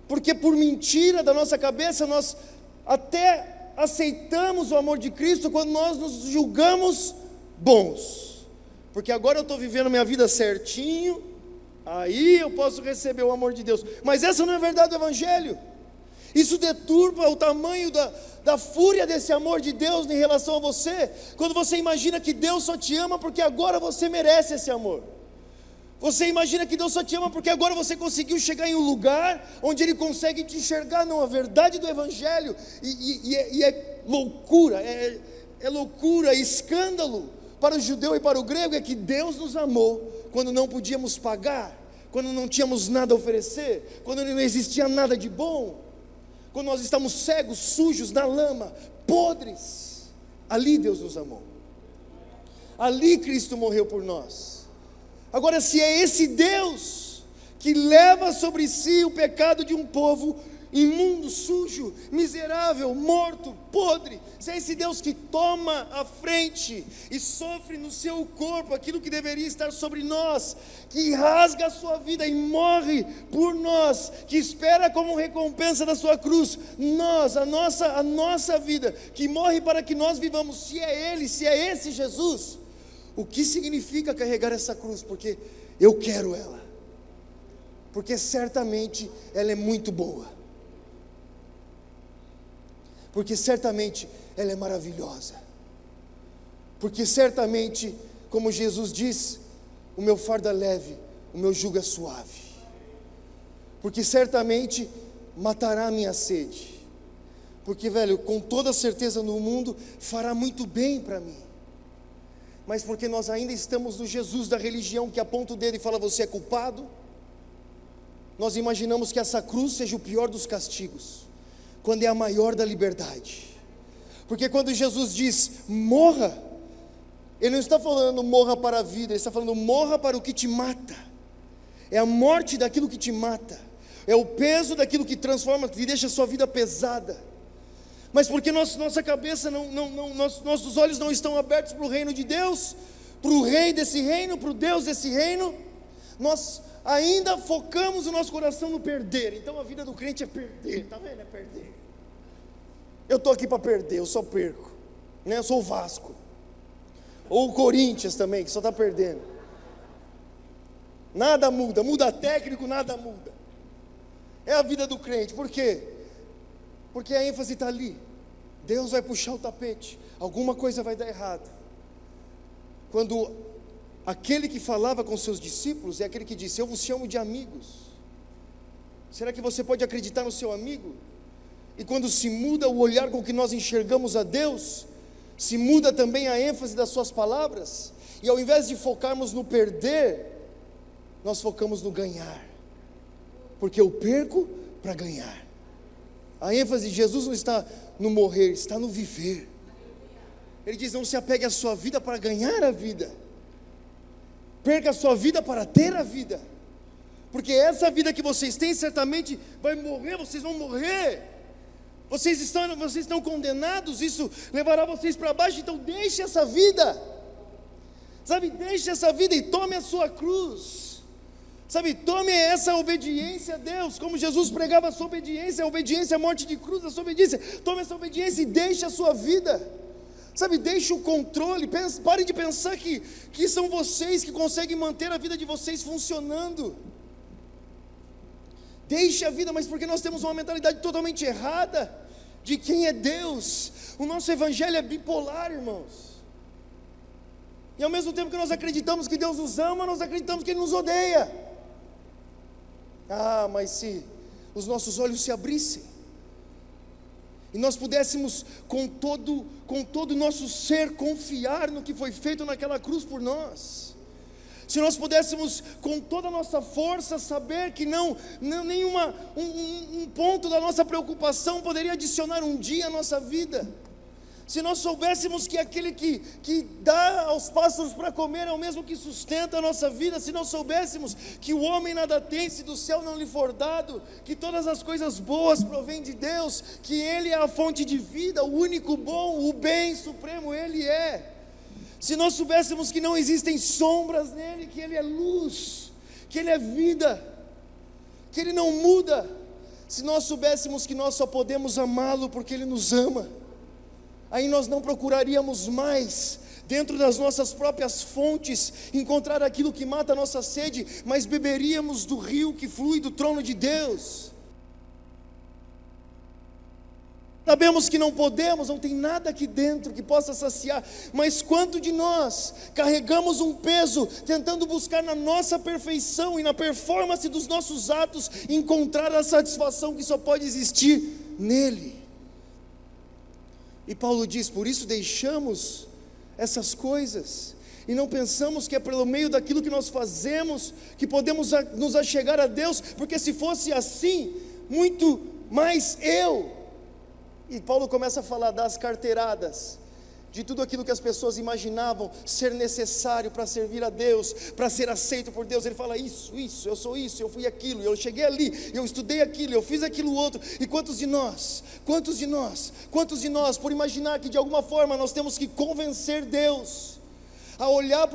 Porque por mentira da nossa cabeça nós até aceitamos o amor de Cristo quando nós nos julgamos bons. Porque agora eu estou vivendo minha vida certinho, aí eu posso receber o amor de Deus. Mas essa não é a verdade do Evangelho. Isso deturpa o tamanho da fúria desse amor de Deus em relação a você, quando você imagina que Deus só te ama porque agora você merece esse amor. Você imagina que Deus só te ama porque agora você conseguiu chegar em um lugar onde Ele consegue te enxergar. Não, a verdade do Evangelho, e é loucura, é loucura, é escândalo para o judeu e para o grego, é que Deus nos amou quando não podíamos pagar, quando não tínhamos nada a oferecer, quando não existia nada de bom, quando nós estamos cegos, sujos, na lama, podres. Ali Deus nos amou, ali Cristo morreu por nós. Agora, se é esse Deus que leva sobre si o pecado de um povo imundo, sujo, miserável, morto, podre, se é esse Deus que toma a frente e sofre no seu corpo aquilo que deveria estar sobre nós, que rasga a sua vida e morre por nós, que espera como recompensa da sua cruz, a nossa vida, que morre para que nós vivamos, se é Ele, se é esse Jesus, o que significa carregar essa cruz? Porque eu quero ela, porque certamente ela é muito boa, porque certamente ela é maravilhosa, porque certamente, como Jesus diz, o meu fardo é leve, o meu jugo é suave, porque certamente matará a minha sede, porque, velho, com toda certeza no mundo fará muito bem para mim, mas porque nós ainda estamos no Jesus da religião que aponta o dedo e fala: você é culpado, nós imaginamos que essa cruz seja o pior dos castigos, quando é a maior da liberdade. Porque quando Jesus diz morra, Ele não está falando morra para a vida, Ele está falando morra para o que te mata. É a morte daquilo que te mata, é o peso daquilo que transforma, que deixa a sua vida pesada. Mas porque nossa cabeça, nossos olhos não estão abertos para o reino de Deus, para o rei desse reino, para o Deus desse reino, nós ainda focamos o nosso coração no perder. Então a vida do crente é perder, está vendo? É perder. Eu estou aqui para perder, eu só perco, né? Eu sou o Vasco, ou o Corinthians também, que só está perdendo. Nada muda, muda técnico, nada muda. É a vida do crente. Por quê? Porque a ênfase está ali. Deus vai puxar o tapete, alguma coisa vai dar errado. Quando aquele que falava com seus discípulos é aquele que disse: eu vos chamo de amigos. Será que você pode acreditar no seu amigo? E quando se muda o olhar com que nós enxergamos a Deus, se muda também a ênfase das suas palavras, e ao invés de focarmos no perder, nós focamos no ganhar, porque eu perco para ganhar. A ênfase de Jesus não está no morrer, está no viver. Ele diz: não se apegue à sua vida para ganhar a vida, perca a sua vida para ter a vida, porque essa vida que vocês têm certamente vai morrer, vocês vão morrer, vocês estão condenados, isso levará vocês para baixo. Então deixe essa vida, sabe, deixe essa vida e tome a sua cruz. Sabe, tome essa obediência a Deus, como Jesus pregava a sua obediência, a morte de cruz, a sua obediência. Tome essa obediência e deixe a sua vida. Sabe, deixe o controle, pare de pensar que são vocês que conseguem manter a vida de vocês funcionando. Deixe a vida, mas porque nós temos uma mentalidade totalmente errada de quem é Deus. O nosso evangelho é bipolar, irmãos. E ao mesmo tempo que nós acreditamos que Deus nos ama, nós acreditamos que Ele nos odeia. Ah, mas se os nossos olhos se abrissem e nós pudéssemos com todo o nosso ser confiar no que foi feito naquela cruz por nós, se nós pudéssemos com toda a nossa força saber que um ponto da nossa preocupação poderia adicionar um dia à nossa vida, se nós soubéssemos que aquele que dá aos pássaros para comer é o mesmo que sustenta a nossa vida, se nós soubéssemos que o homem nada tem se do céu não lhe for dado, que todas as coisas boas provêm de Deus, que Ele é a fonte de vida, o único bom, o bem supremo Ele é, se nós soubéssemos que não existem sombras nele, que Ele é luz, que Ele é vida, que Ele não muda, se nós soubéssemos que nós só podemos amá-lo porque Ele nos ama, aí nós não procuraríamos mais, dentro das nossas próprias fontes, encontrar aquilo que mata a nossa sede, mas beberíamos do rio que flui do trono de Deus. Sabemos que não podemos, não tem nada aqui dentro que possa saciar, mas quanto de nós carregamos um peso, tentando buscar na nossa perfeição e na performance dos nossos atos, encontrar a satisfação que só pode existir nele. E Paulo diz: por isso deixamos essas coisas, e não pensamos que é pelo meio daquilo que nós fazemos, que podemos nos achegar a Deus, porque se fosse assim, muito mais eu. E Paulo começa a falar das carteiradas, de tudo aquilo que as pessoas imaginavam ser necessário para servir a Deus, para ser aceito por Deus. Ele fala: isso, eu sou isso, eu fui aquilo, eu cheguei ali, eu estudei aquilo, eu fiz aquilo outro. E quantos de nós, por imaginar que de alguma forma nós temos que convencer Deus a olhar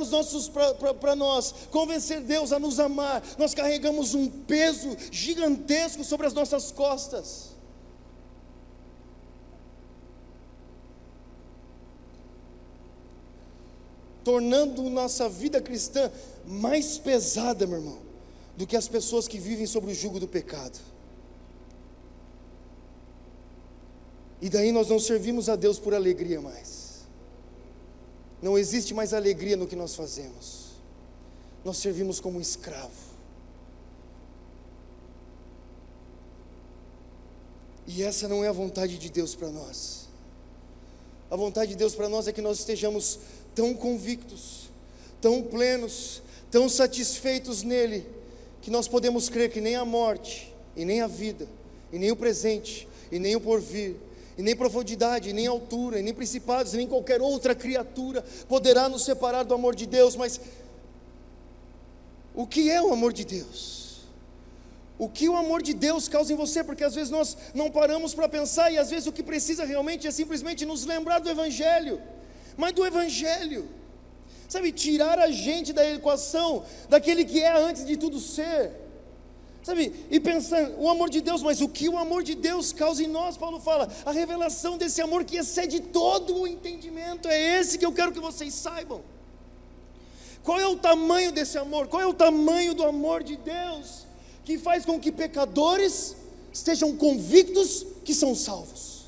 para nós, convencer Deus a nos amar, nós carregamos um peso gigantesco sobre as nossas costas. Tornando nossa vida cristã mais pesada, meu irmão, do que as pessoas que vivem sob o jugo do pecado. E daí nós não servimos a Deus por alegria mais. Não existe mais alegria no que nós fazemos. Nós servimos como um escravo. E essa não é a vontade de Deus para nós. A vontade de Deus para nós é que nós estejamos tão convictos, tão plenos, tão satisfeitos nele, que nós podemos crer que nem a morte, e nem a vida, e nem o presente, e nem o porvir, e nem profundidade, e nem altura, e nem principados, e nem qualquer outra criatura poderá nos separar do amor de Deus. Mas o que é o amor de Deus? O que o amor de Deus causa em você? Porque às vezes nós não paramos para pensar, e às vezes o que precisa realmente é simplesmente nos lembrar do Evangelho. Mas do Evangelho, sabe, tirar a gente da equação, daquele que é antes de tudo ser, sabe, e pensar, o amor de Deus, mas o que o amor de Deus causa em nós? Paulo fala, a revelação desse amor que excede todo o entendimento, é esse que eu quero que vocês saibam. Qual é o tamanho desse amor? Qual é o tamanho do amor de Deus, que faz com que pecadores estejam convictos que são salvos?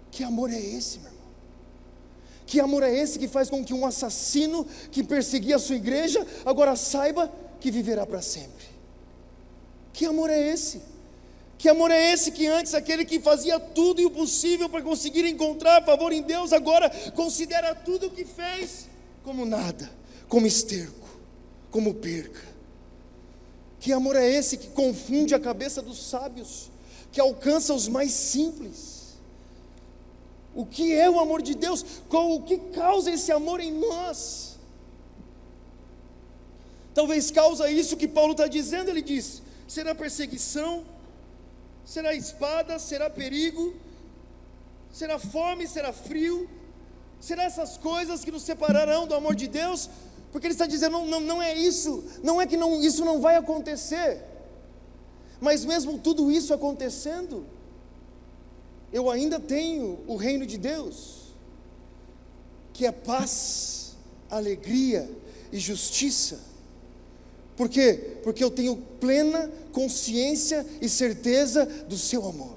Que amor é esse, meu irmão? Que amor é esse que faz com que um assassino que perseguia a sua igreja, agora saiba que viverá para sempre? Que amor é esse? Que amor é esse que antes aquele que fazia tudo e o possível para conseguir encontrar favor em Deus, agora considera tudo o que fez como nada, como esterco, como perca? Que amor é esse que confunde a cabeça dos sábios, que alcança os mais simples? O que é o amor de Deus? O que causa esse amor em nós? Talvez causa isso que Paulo está dizendo. Ele diz: será perseguição, será espada, será perigo, será fome, será frio, será essas coisas que nos separarão do amor de Deus? Porque ele está dizendo, não é isso, não é que isso não vai acontecer, mas mesmo tudo isso acontecendo, eu ainda tenho o reino de Deus, que é paz, alegria e justiça. Por quê? Porque eu tenho plena consciência e certeza do seu amor,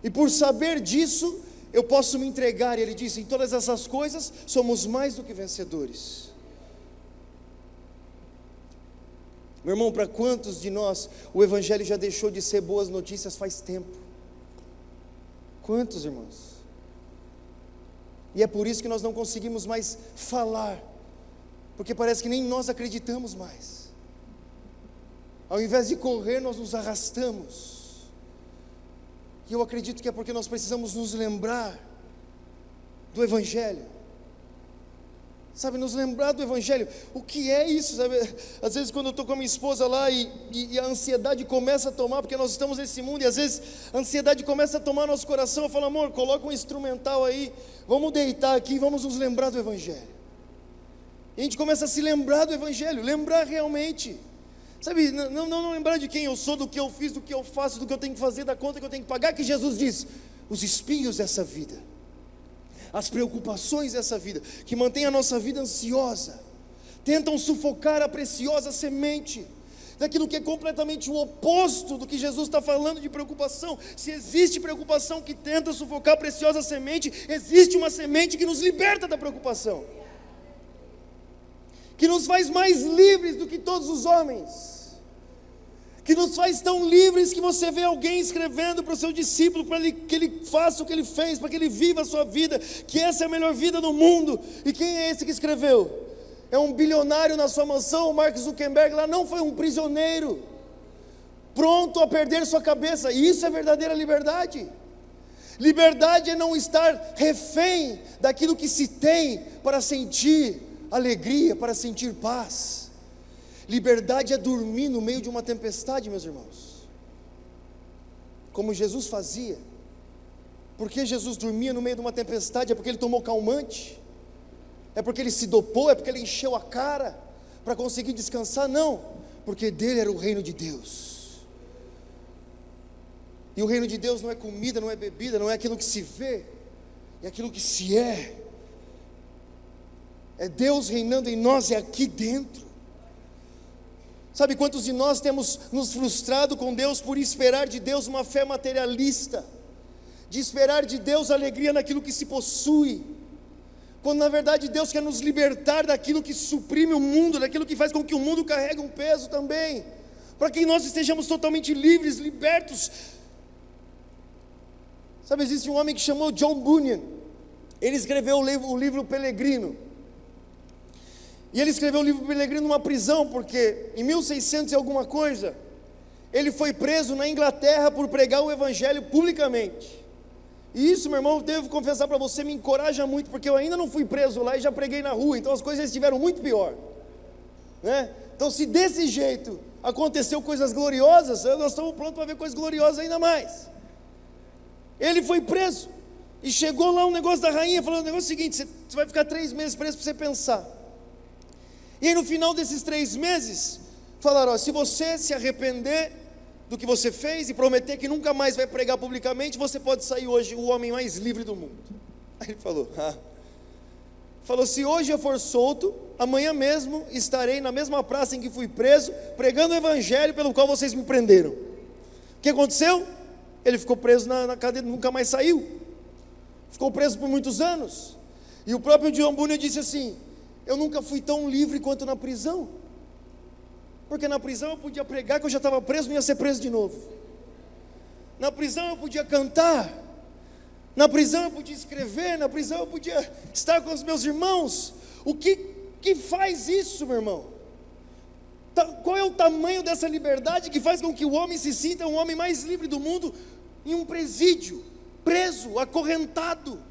e por saber disso, eu posso me entregar. E ele diz, em todas essas coisas, somos mais do que vencedores. Meu irmão, para quantos de nós o Evangelho já deixou de ser boas notícias faz tempo? Quantos, irmãos? E é por isso que nós não conseguimos mais falar, porque parece que nem nós acreditamos mais. Ao invés de correr, nós nos arrastamos. E eu acredito que é porque nós precisamos nos lembrar do Evangelho. Sabe, nos lembrar do Evangelho. O que é isso, sabe? Às vezes quando eu estou com a minha esposa lá e a ansiedade começa a tomar, porque nós estamos nesse mundo, e às vezes a ansiedade começa a tomar nosso coração. Eu falo, amor, coloca um instrumental aí, vamos deitar aqui e vamos nos lembrar do Evangelho. E a gente começa a se lembrar do Evangelho, lembrar realmente. Sabe, não lembrar de quem eu sou, do que eu fiz, do que eu faço, do que eu tenho que fazer, da conta que eu tenho que pagar, que Jesus diz, os espinhos dessa vida, as preocupações dessa vida, que mantêm a nossa vida ansiosa, tentam sufocar a preciosa semente, daquilo que é completamente o oposto do que Jesus está falando de preocupação. Se existe preocupação que tenta sufocar a preciosa semente, existe uma semente que nos liberta da preocupação, que nos faz mais livres do que todos os homens, que nos faz tão livres que você vê alguém escrevendo para o seu discípulo, para que ele faça o que ele fez, para que ele viva a sua vida, que essa é a melhor vida do mundo. E quem é esse que escreveu? É um bilionário na sua mansão. O Mark Zuckerberg lá não foi um prisioneiro, pronto a perder sua cabeça. E isso é verdadeira liberdade. Liberdade é não estar refém daquilo que se tem para sentir alegria, para sentir paz. Liberdade é dormir no meio de uma tempestade, meus irmãos, como Jesus fazia. Por que Jesus dormia no meio de uma tempestade? É porque ele tomou calmante? É porque ele se dopou? É porque ele encheu a cara para conseguir descansar? Não, porque dele era o reino de Deus. E o reino de Deus não é comida, não é bebida, não é aquilo que se vê, é aquilo que se é. É Deus reinando em nós, é aqui dentro. Sabe quantos de nós temos nos frustrado com Deus por esperar de Deus uma fé materialista, de esperar de Deus alegria naquilo que se possui, quando na verdade Deus quer nos libertar daquilo que suprime o mundo, daquilo que faz com que o mundo carregue um peso também, para que nós estejamos totalmente livres, libertos. Sabe, existe um homem que chamou John Bunyan. Ele escreveu o livro Pelegrino. E ele escreveu o livro Pelegrino numa prisão, porque em 1600 e alguma coisa, ele foi preso na Inglaterra por pregar o evangelho publicamente. E isso, meu irmão, devo confessar para você, me encoraja muito, porque eu ainda não fui preso lá e já preguei na rua, então as coisas estiveram muito pior, né? Então, se desse jeito aconteceu coisas gloriosas, nós estamos prontos para ver coisas gloriosas ainda mais. Ele foi preso, e chegou lá um negócio da rainha, falando: o negócio é o seguinte, você vai ficar 3 meses preso para você pensar. E aí no final desses 3 meses, falaram: ó, se você se arrepender do que você fez e prometer que nunca mais vai pregar publicamente, você pode sair hoje o homem mais livre do mundo. Aí ele falou: se hoje eu for solto, amanhã mesmo estarei na mesma praça em que fui preso, pregando o evangelho pelo qual vocês me prenderam. O que aconteceu? Ele ficou preso na cadeia, nunca mais saiu, ficou preso por muitos anos. E o próprio John Bunyan disse assim: eu nunca fui tão livre quanto na prisão, porque na prisão eu podia pregar que eu já estava preso, não ia ser preso de novo. Na prisão eu podia cantar, na prisão eu podia escrever, na prisão eu podia estar com os meus irmãos. O que faz isso, meu irmão? Qual é o tamanho dessa liberdade que faz com que o homem se sinta um homem mais livre do mundo em um presídio, preso, acorrentado?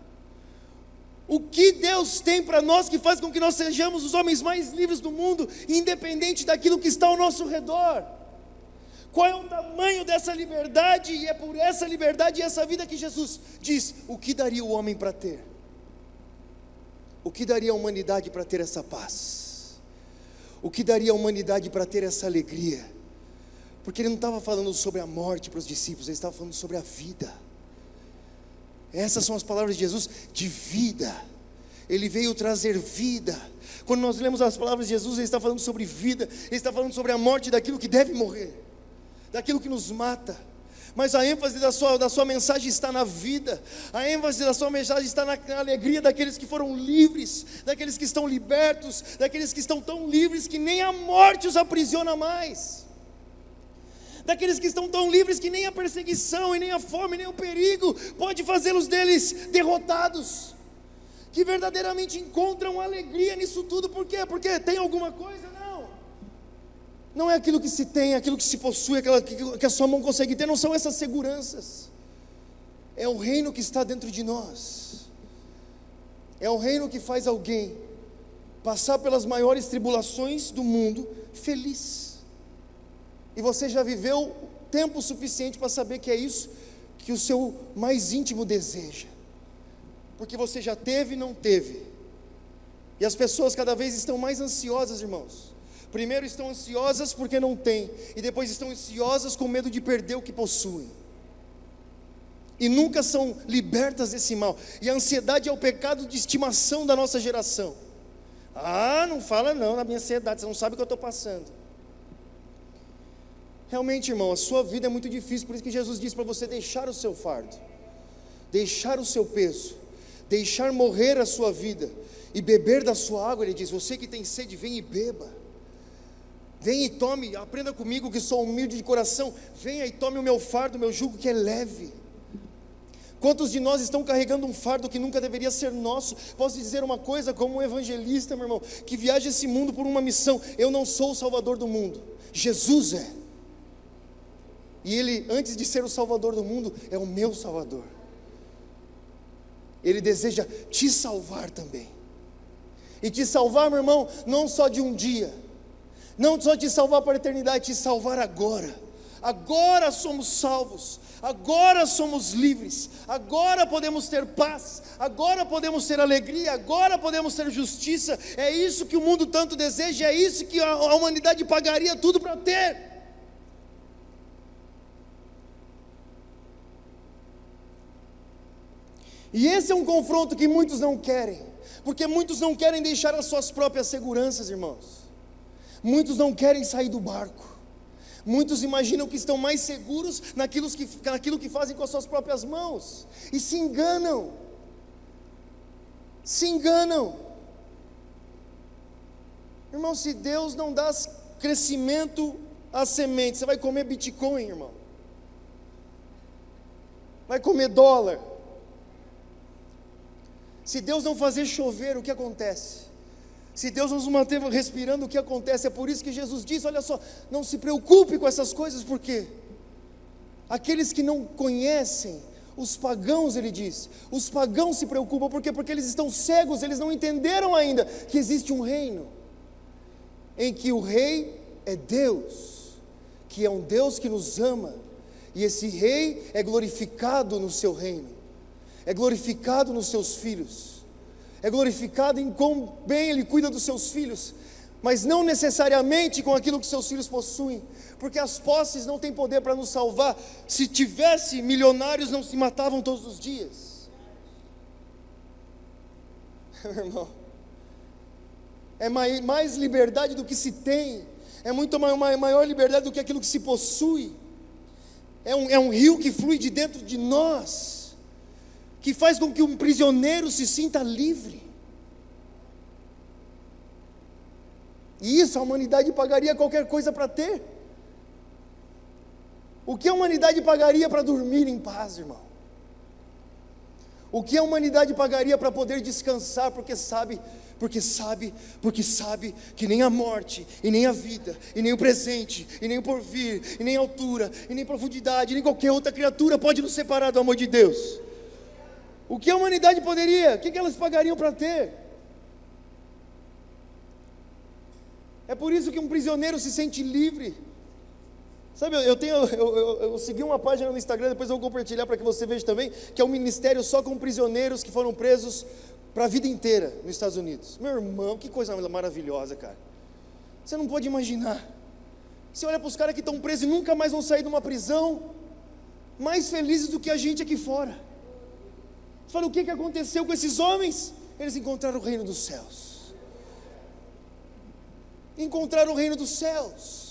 O que Deus tem para nós que faz com que nós sejamos os homens mais livres do mundo, independente daquilo que está ao nosso redor? Qual é o tamanho dessa liberdade? E é por essa liberdade e essa vida que Jesus diz: o que daria o homem para ter? O que daria a humanidade para ter essa paz? O que daria a humanidade para ter essa alegria? Porque ele não estava falando sobre a morte para os discípulos, ele estava falando sobre a vida. Essas são as palavras de Jesus, de vida. Ele veio trazer vida. Quando nós lemos as palavras de Jesus, ele está falando sobre vida, ele está falando sobre a morte daquilo que deve morrer, daquilo que nos mata. Mas a ênfase da sua mensagem está na vida, a ênfase da sua mensagem está na alegria daqueles que foram livres, daqueles que estão libertos, daqueles que estão tão livres que nem a morte os aprisiona mais, daqueles que estão tão livres que nem a perseguição, e nem a fome, nem o perigo pode fazê-los deles derrotados, que verdadeiramente encontram alegria nisso tudo. Por quê? Porque tem alguma coisa? Não é aquilo que se tem, é aquilo que se possui, aquela que a sua mão consegue ter, não são essas seguranças. É o reino que está dentro de nós. É o reino que faz alguém passar pelas maiores tribulações do mundo feliz. E você já viveu tempo suficiente para saber que é isso que o seu mais íntimo deseja. Porque você já teve e não teve. E as pessoas cada vez estão mais ansiosas, irmãos. Primeiro estão ansiosas porque não têm, e depois estão ansiosas com medo de perder o que possuem. E nunca são libertas desse mal. E a ansiedade é o pecado de estimação da nossa geração. Não fala não da minha ansiedade, você não sabe o que eu estou passando. Realmente, irmão, a sua vida é muito difícil, por isso que Jesus disse para você deixar o seu fardo, deixar o seu peso, deixar morrer a sua vida e beber da sua água. Ele diz: você que tem sede, vem e beba, vem e tome, aprenda comigo que sou humilde de coração, venha e tome o meu fardo, o meu jugo que é leve. Quantos de nós estão carregando um fardo que nunca deveria ser nosso? Posso dizer uma coisa, como um evangelista, meu irmão, que viaja esse mundo por uma missão: eu não sou o salvador do mundo, Jesus é. E Ele, antes de ser o salvador do mundo, é o meu salvador. Ele deseja te salvar também. E te salvar, meu irmão, não só de um dia, não só te salvar para a eternidade, te salvar agora. Agora somos salvos, agora somos livres, agora podemos ter paz, agora podemos ter alegria, agora podemos ter justiça. É isso que o mundo tanto deseja, é isso que a humanidade pagaria tudo para ter. E esse é um confronto que muitos não querem, porque muitos não querem deixar as suas próprias seguranças, irmãos. Muitos não querem sair do barco. Muitos imaginam que estão mais seguros naquilo que fazem com as suas próprias mãos, e se enganam. Se enganam. Irmão, se Deus não dá crescimento à semente, você vai comer Bitcoin, irmão, vai comer dólar. Se Deus não fazer chover, o que acontece? Se Deus nos manter respirando, o que acontece? É por isso que Jesus disse: olha só, não se preocupe com essas coisas, porque aqueles que não conhecem, os pagãos, ele diz, os pagãos se preocupam, por quê? Porque eles estão cegos, eles não entenderam ainda que existe um reino, em que o rei é Deus, que é um Deus que nos ama, e esse rei é glorificado no seu reino, é glorificado nos seus filhos, é glorificado em quão bem Ele cuida dos seus filhos, mas não necessariamente com aquilo que seus filhos possuem, porque as posses não têm poder para nos salvar. Se tivesse, milionários não se matavam todos os dias. Irmão, é mais liberdade do que se tem, é muito maior liberdade do que aquilo que se possui. É um rio que flui de dentro de nós, que faz com que um prisioneiro se sinta livre. E isso a humanidade pagaria qualquer coisa para ter. O que a humanidade pagaria para dormir em paz, irmão? O que a humanidade pagaria para poder descansar, porque sabe que nem a morte, e nem a vida, e nem o presente, e nem o porvir, e nem a altura, e nem profundidade, e nem qualquer outra criatura pode nos separar do amor de Deus. O que a humanidade poderia, o que elas pagariam para ter? É por isso que um prisioneiro se sente livre. Sabe, eu segui uma página no Instagram, depois eu vou compartilhar para que você veja também, que é um ministério só com prisioneiros que foram presos para a vida inteira nos Estados Unidos. Meu irmão, que coisa maravilhosa, cara. Você não pode imaginar. Você olha para os caras que estão presos e nunca mais vão sair de uma prisão, mais felizes do que a gente aqui fora. Você fala: o que aconteceu com esses homens? Eles encontraram o reino dos céus. Encontraram o reino dos céus.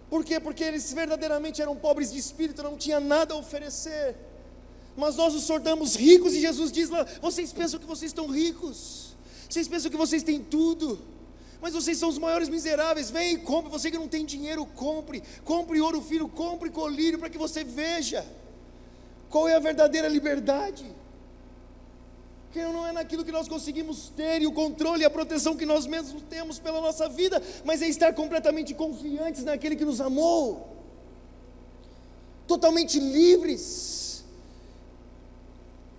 Por quê? Porque eles verdadeiramente eram pobres de espírito, não tinham nada a oferecer. Mas nós nos tornamos ricos, e Jesus diz lá: vocês pensam que vocês estão ricos, vocês pensam que vocês têm tudo, mas vocês são os maiores miseráveis. Vem e compre, você que não tem dinheiro, compre ouro fino, compre colírio, para que você veja qual é a verdadeira liberdade. Que não é naquilo que nós conseguimos ter, e o controle e a proteção que nós mesmos temos pela nossa vida, mas é estar completamente confiantes naquele que nos amou, totalmente livres.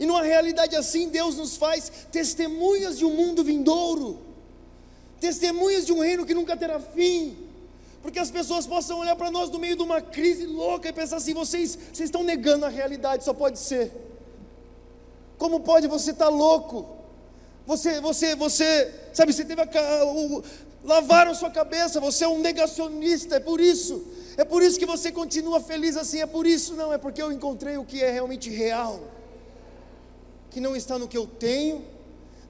E numa realidade assim, Deus nos faz testemunhas de um mundo vindouro, testemunhas de um reino que nunca terá fim, porque as pessoas possam olhar para nós no meio de uma crise louca e pensar assim: vocês estão negando a realidade, só pode ser. Como pode? Você está louco. Você teve lavaram sua cabeça, você é um negacionista, é por isso que você continua feliz assim, é por isso. Não, é porque eu encontrei o que é realmente real, que não está no que eu tenho,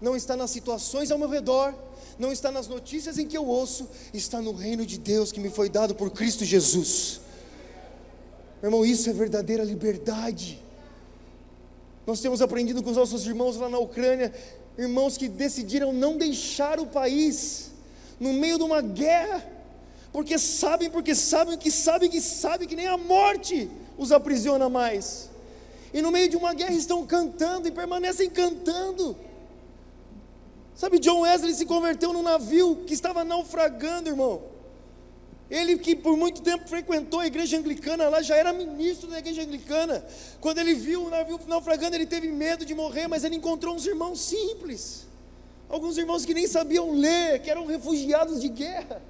não está nas situações ao meu redor, não está nas notícias em que eu ouço, está no reino de Deus que me foi dado por Cristo Jesus. Meu irmão, isso é verdadeira liberdade. Nós temos aprendido com os nossos irmãos lá na Ucrânia, irmãos que decidiram não deixar o país no meio de uma guerra, porque sabem que nem a morte os aprisiona mais. E no meio de uma guerra estão cantando e permanecem cantando. Sabe, John Wesley se converteu num navio que estava naufragando, irmão. Ele que por muito tempo frequentou a igreja anglicana lá, já era ministro da igreja anglicana. Quando ele viu o navio naufragando, ele teve medo de morrer, mas ele encontrou uns irmãos simples. Alguns irmãos que nem sabiam ler, que eram refugiados de guerra,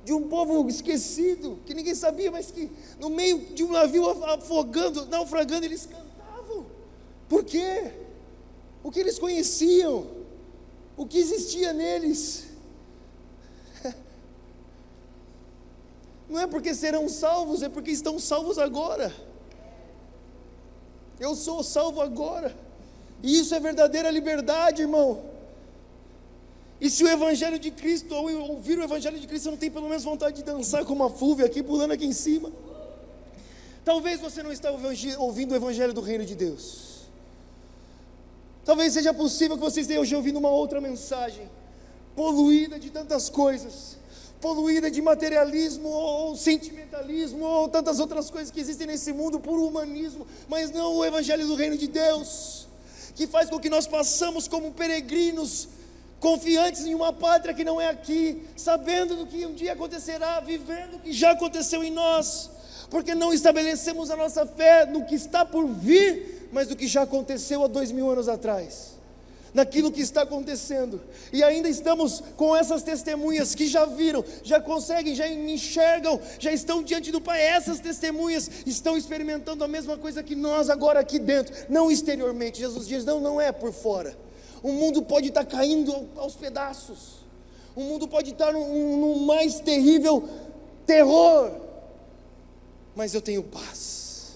de um povo esquecido, que ninguém sabia, mas que no meio de um navio afogando, naufragando, eles cantavam. Por quê? O que eles conheciam, o que existia neles. Não é porque serão salvos, é porque estão salvos agora. Eu sou salvo agora, e isso é verdadeira liberdade, irmão. E se o Evangelho de Cristo, ou ouvir o Evangelho de Cristo, você não tem pelo menos vontade de dançar como a Fúvia aqui, pulando aqui em cima? Talvez você não está ouvindo o Evangelho do Reino de Deus. Talvez seja possível que você esteja hoje ouvindo uma outra mensagem, poluída de tantas coisas, poluída de materialismo, ou sentimentalismo, ou tantas outras coisas que existem nesse mundo, por humanismo, mas não o Evangelho do Reino de Deus, que faz com que nós passamos como peregrinos, confiantes em uma pátria que não é aqui, sabendo do que um dia acontecerá, vivendo o que já aconteceu em nós, porque não estabelecemos a nossa fé no que está por vir, mas no que já aconteceu há 2000 anos atrás, naquilo que está acontecendo, e ainda estamos com essas testemunhas que já viram, já conseguem, já enxergam, já estão diante do Pai. Essas testemunhas estão experimentando a mesma coisa que nós agora aqui dentro, não exteriormente. Jesus diz, não é por fora. O mundo pode estar caindo aos pedaços, o mundo pode estar no mais terrível terror, mas eu tenho paz,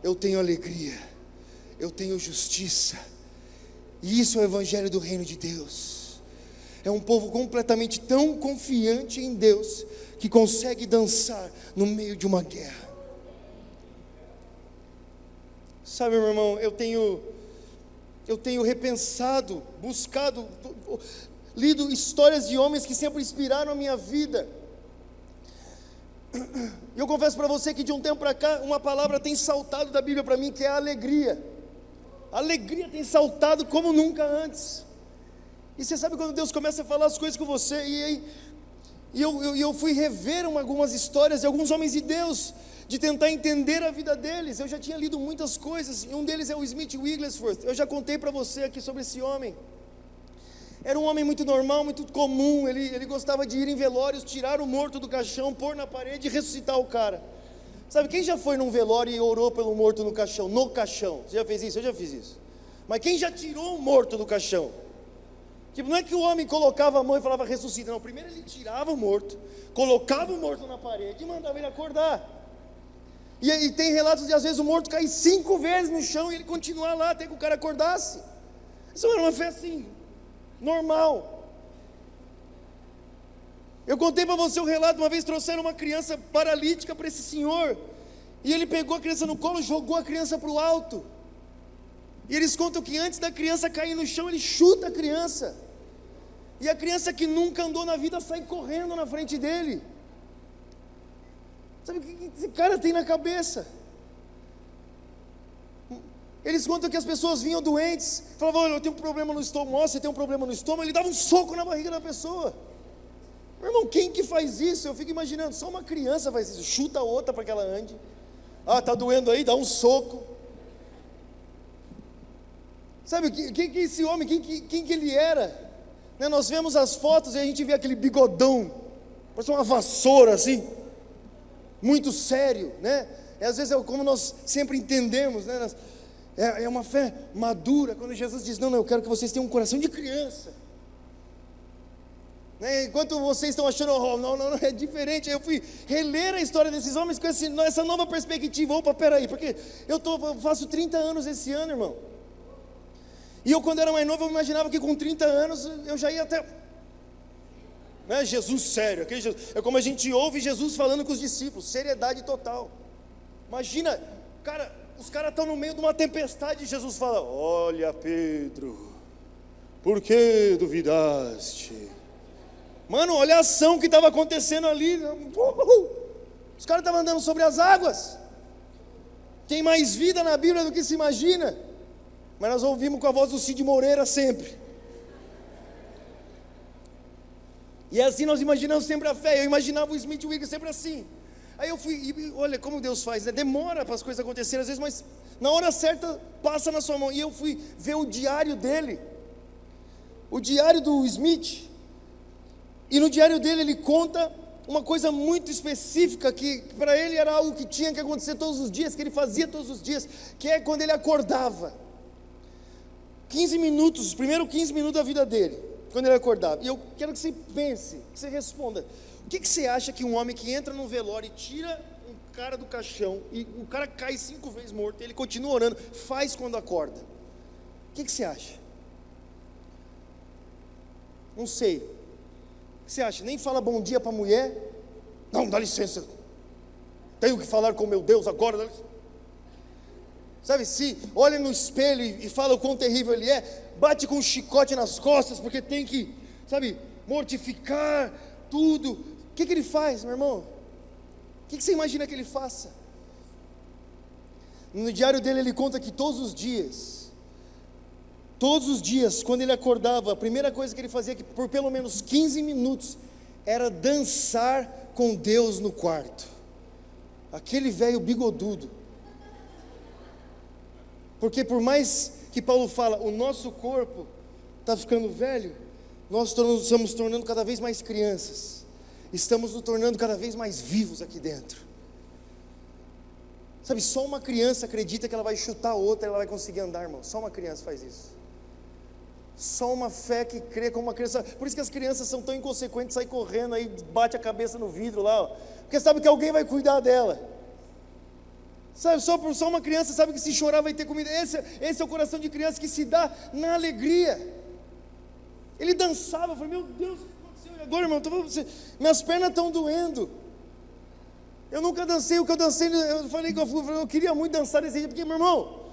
eu tenho alegria, eu tenho justiça. E isso é o Evangelho do Reino de Deus. É um povo completamente tão confiante em Deus, que consegue dançar no meio de uma guerra. Sabe, meu irmão, eu tenho repensado, buscado, lido histórias de homens que sempre inspiraram a minha vida. E eu confesso para você que de um tempo para cá, uma palavra tem saltado da Bíblia para mim, que é a alegria. A alegria tem saltado como nunca antes. E você sabe quando Deus começa a falar as coisas com você, e eu fui rever algumas histórias de alguns homens de Deus, de tentar entender a vida deles. Eu já tinha lido muitas coisas, e um deles é o Smith Wigglesworth. Eu já contei para você aqui sobre esse homem. Era um homem muito normal, muito comum. Ele gostava de ir em velórios, tirar o morto do caixão, pôr na parede e ressuscitar o cara. Sabe, quem já foi num velório e orou pelo morto no caixão? No caixão, você já fez isso? Eu já fiz isso. Mas quem já tirou o morto do caixão? Tipo, não é que o homem colocava a mão e falava ressuscita, não. Primeiro ele tirava o morto, colocava o morto na parede e mandava ele acordar. E tem relatos de às vezes o morto cair 5 vezes no chão e ele continuar lá até que o cara acordasse. Isso era uma fé assim, normal. Eu contei para você um relato, uma vez trouxeram uma criança paralítica para esse senhor, e ele pegou a criança no colo e jogou a criança para o alto, e eles contam que antes da criança cair no chão, ele chuta a criança, e a criança que nunca andou na vida sai correndo na frente dele. Sabe o que esse cara tem na cabeça? Eles contam que as pessoas vinham doentes, falavam, olha, eu tenho um problema no estômago, você tem um problema no estômago, ele dava um soco na barriga da pessoa. Meu irmão, quem que faz isso? Eu fico imaginando, só uma criança faz isso, chuta a outra para que ela ande. Ah, tá doendo aí, dá um soco. Sabe, quem que esse homem, quem que ele era? Né, nós vemos as fotos e a gente vê aquele bigodão, parece uma vassoura assim, muito sério, né? Às vezes é como nós sempre entendemos, né? É uma fé madura, quando Jesus diz, não, eu quero que vocês tenham um coração de criança. Enquanto vocês estão achando, não, é diferente. Eu fui reler a história desses homens com essa nova perspectiva. Opa, peraí, porque eu faço 30 anos esse ano, irmão. E eu, quando era mais novo, eu imaginava que com 30 anos eu já ia até... Né? Jesus sério, aquele Jesus, é como a gente ouve Jesus falando com os discípulos, seriedade total. Imagina, cara, os caras estão no meio de uma tempestade e Jesus fala: olha, Pedro, por que duvidaste? Mano, olha a ação que estava acontecendo ali. Os caras estavam andando sobre as águas. Tem mais vida na Bíblia do que se imagina. Mas nós ouvimos com a voz do Cid Moreira sempre. E assim nós imaginamos sempre a fé. Eu imaginava o Smith Wigglesworth sempre assim. Aí eu fui, e olha como Deus faz, né? Demora para as coisas acontecerem às vezes, mas na hora certa passa na sua mão. E eu fui ver o diário dele, o diário do Smith. E no diário dele ele conta uma coisa muito específica, que para ele era algo que tinha que acontecer todos os dias, que ele fazia todos os dias, que é quando ele acordava. 15 minutos, os primeiros 15 minutos da vida dele, quando ele acordava. E eu quero que você pense, que você responda: o que você acha que um homem que entra num velório e tira um cara do caixão, e o cara cai 5 vezes morto, e ele continua orando, faz quando acorda? O que você acha? Não sei. O que você acha? Nem fala bom dia para a mulher? Não, dá licença, tenho que falar com meu Deus agora. Sabe, se olha no espelho e fala o quão terrível ele é, bate com um chicote nas costas, porque tem que, sabe, mortificar tudo. O que ele faz, meu irmão? O que você imagina que ele faça? No diário dele ele conta que todos os dias, quando ele acordava, a primeira coisa que ele fazia, que por pelo menos 15 minutos, era dançar com Deus no quarto. Aquele velho bigodudo. Porque por mais que Paulo fala, o nosso corpo está ficando velho, nós estamos tornando cada vez mais crianças. Estamos nos tornando cada vez mais vivos aqui dentro. Sabe, só uma criança acredita que ela vai chutar outra e ela vai conseguir andar, irmão. Só uma criança faz isso. Só uma fé que crê como uma criança. Por isso que as crianças são tão inconsequentes, saem correndo aí, bate a cabeça no vidro lá, ó, porque sabe que alguém vai cuidar dela. Sabe, só uma criança sabe que se chorar vai ter comida. Esse é o coração de criança que se dá na alegria. Ele dançava, eu falei: meu Deus, o que aconteceu agora, irmão? Minhas pernas estão doendo. Eu nunca dancei o que eu dancei. Eu falei que eu queria muito dançar desse jeito, porque, meu irmão,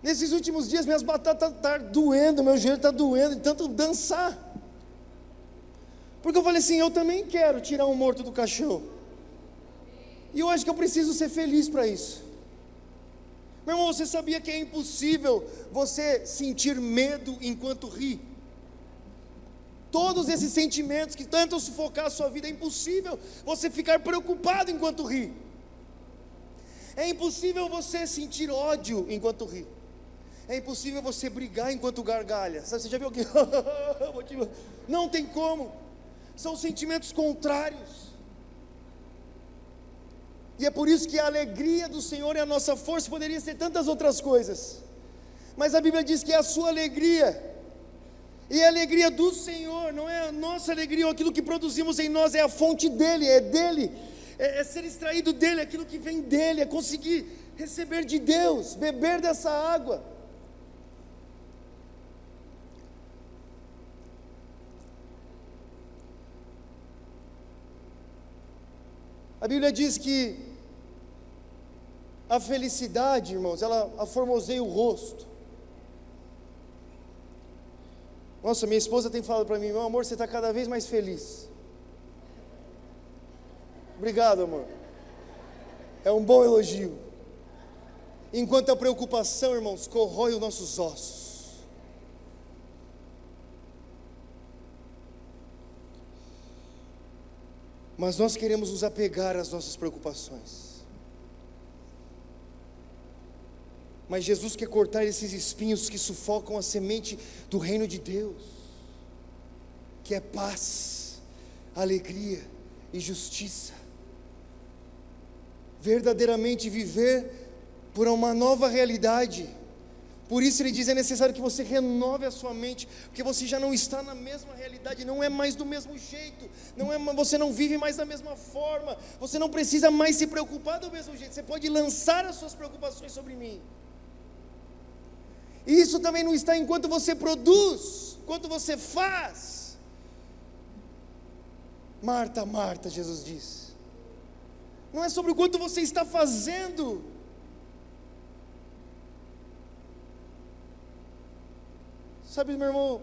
nesses últimos dias minhas batatas estão doendo, meu joelho está doendo de tanto dançar. Porque eu falei assim: eu também quero tirar um morto do caixão. E eu acho que eu preciso ser feliz para isso. Meu irmão, você sabia que é impossível você sentir medo enquanto ri? Todos esses sentimentos que tentam sufocar a sua vida, é impossível você ficar preocupado enquanto ri. É impossível você sentir ódio enquanto ri. É impossível você brigar enquanto gargalha. Sabe, você já viu alguém? Não tem como. São sentimentos contrários. E é por isso que a alegria do Senhor é a nossa força. Poderia ser tantas outras coisas, mas a Bíblia diz que é a sua alegria. E a alegria do Senhor, não é a nossa alegria, ou aquilo que produzimos em nós, é a fonte dEle, é dEle, é ser extraído dEle, aquilo que vem dEle, é conseguir receber de Deus, beber dessa água. A Bíblia diz que a felicidade, irmãos, ela aformoseia o rosto. Nossa, minha esposa tem falado para mim: meu amor, você está cada vez mais feliz. Obrigado, amor. É um bom elogio. Enquanto a preocupação, irmãos, corrói os nossos ossos. Mas nós queremos nos apegar às nossas preocupações. Mas Jesus quer cortar esses espinhos que sufocam a semente do reino de Deus, que é paz, alegria e justiça. Verdadeiramente viver por uma nova realidade. Por isso ele diz: é necessário que você renove a sua mente, porque você já não está na mesma realidade, não é mais do mesmo jeito, você não vive mais da mesma forma, você não precisa mais se preocupar do mesmo jeito, você pode lançar as suas preocupações sobre mim. E isso também não está enquanto você produz, enquanto você faz. Marta, Marta, Jesus diz, não é sobre o quanto você está fazendo. Sabe, meu irmão,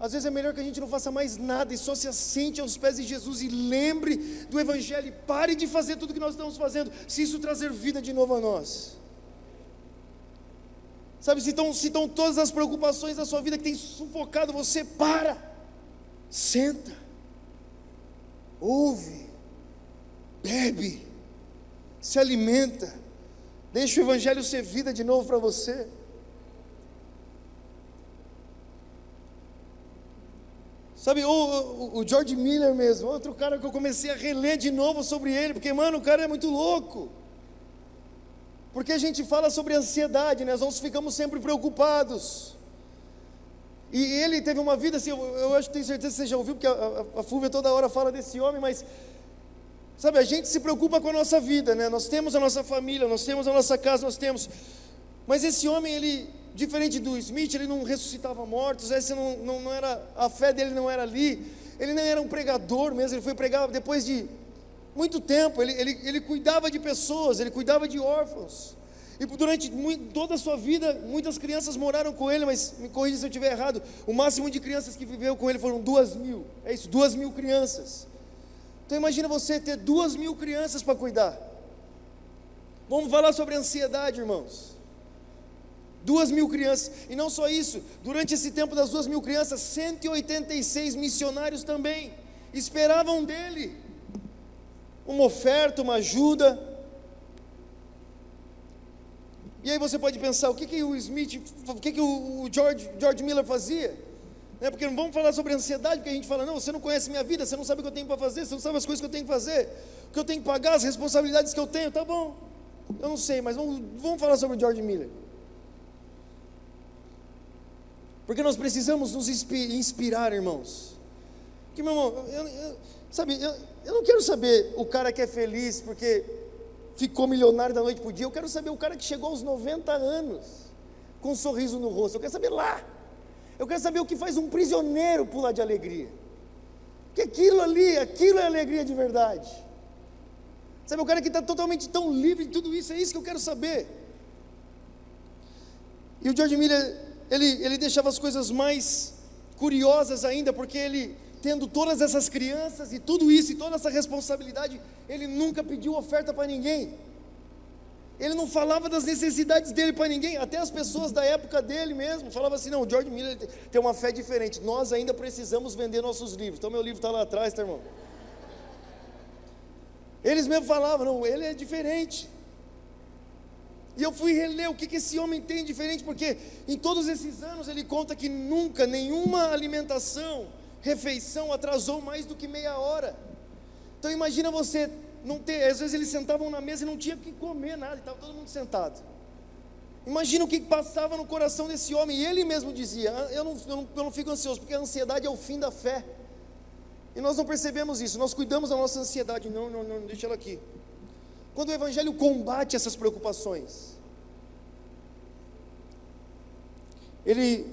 às vezes é melhor que a gente não faça mais nada e só se assente aos pés de Jesus e lembre do Evangelho e pare de fazer tudo que nós estamos fazendo, se isso trazer vida de novo a nós. Sabe, se estão todas as preocupações da sua vida que tem sufocado você, para, senta, ouve, bebe, se alimenta, deixa o Evangelho ser vida de novo para você. Sabe, o George Miller mesmo, outro cara que eu comecei a reler de novo sobre ele, porque, mano, o cara é muito louco. Porque a gente fala sobre ansiedade, né? Nós ficamos sempre preocupados. E ele teve uma vida assim, eu acho que tenho certeza que você já ouviu, porque a Fúvia toda hora fala desse homem, mas, sabe, a gente se preocupa com a nossa vida, né? Nós temos a nossa família, nós temos a nossa casa, mas esse homem, ele, diferente do Smith, ele não ressuscitava mortos, esse não era, a fé dele não era ali, ele não era um pregador mesmo, ele foi pregar depois de muito tempo, ele cuidava de pessoas, ele cuidava de órfãos, e durante toda a sua vida, muitas crianças moraram com ele, mas me corrija se eu estiver errado, o máximo de crianças que viveu com ele foram 2.000, é isso, 2.000 crianças. Então imagina você ter 2.000 crianças para cuidar. Vamos falar sobre ansiedade, irmãos. 2.000 crianças, e não só isso, durante esse tempo das 2.000 crianças, 186 missionários também esperavam dele uma oferta, uma ajuda. E aí você pode pensar, o que o Smith, o que o George Miller fazia? Porque não vamos falar sobre ansiedade, porque a gente fala, não, você não conhece minha vida, você não sabe o que eu tenho para fazer, você não sabe as coisas que eu tenho que fazer, o que eu tenho que pagar, as responsabilidades que eu tenho, tá bom, eu não sei, mas vamos falar sobre o George Miller. Porque nós precisamos nos inspirar, irmãos. Porque, meu irmão, eu não quero saber o cara que é feliz porque ficou milionário da noite para o dia. Eu quero saber o cara que chegou aos 90 anos com um sorriso no rosto. Eu quero saber lá. Eu quero saber o que faz um prisioneiro pular de alegria. Porque aquilo é alegria de verdade. Sabe, o cara que está totalmente tão livre de tudo isso, é isso que eu quero saber. E o George Miller, ele deixava as coisas mais curiosas ainda, porque ele, tendo todas essas crianças e tudo isso, e toda essa responsabilidade, ele nunca pediu oferta para ninguém. Ele não falava das necessidades dele para ninguém, até as pessoas da época dele mesmo, falavam assim, não, o George Miller tem uma fé diferente, nós ainda precisamos vender nossos livros. Então meu livro está lá atrás, tá, irmão? Eles mesmo falavam, não, ele é diferente. E eu fui reler o que esse homem tem diferente, porque em todos esses anos ele conta que nunca, nenhuma alimentação, refeição atrasou mais do que meia hora. Então imagina você não ter, às vezes eles sentavam na mesa e não tinha o que comer nada, estava todo mundo sentado. Imagina o que passava no coração desse homem, e ele mesmo dizia, eu não fico ansioso, porque a ansiedade é o fim da fé. E nós não percebemos isso, nós cuidamos da nossa ansiedade, não, deixa ela aqui. Quando o Evangelho combate essas preocupações, ele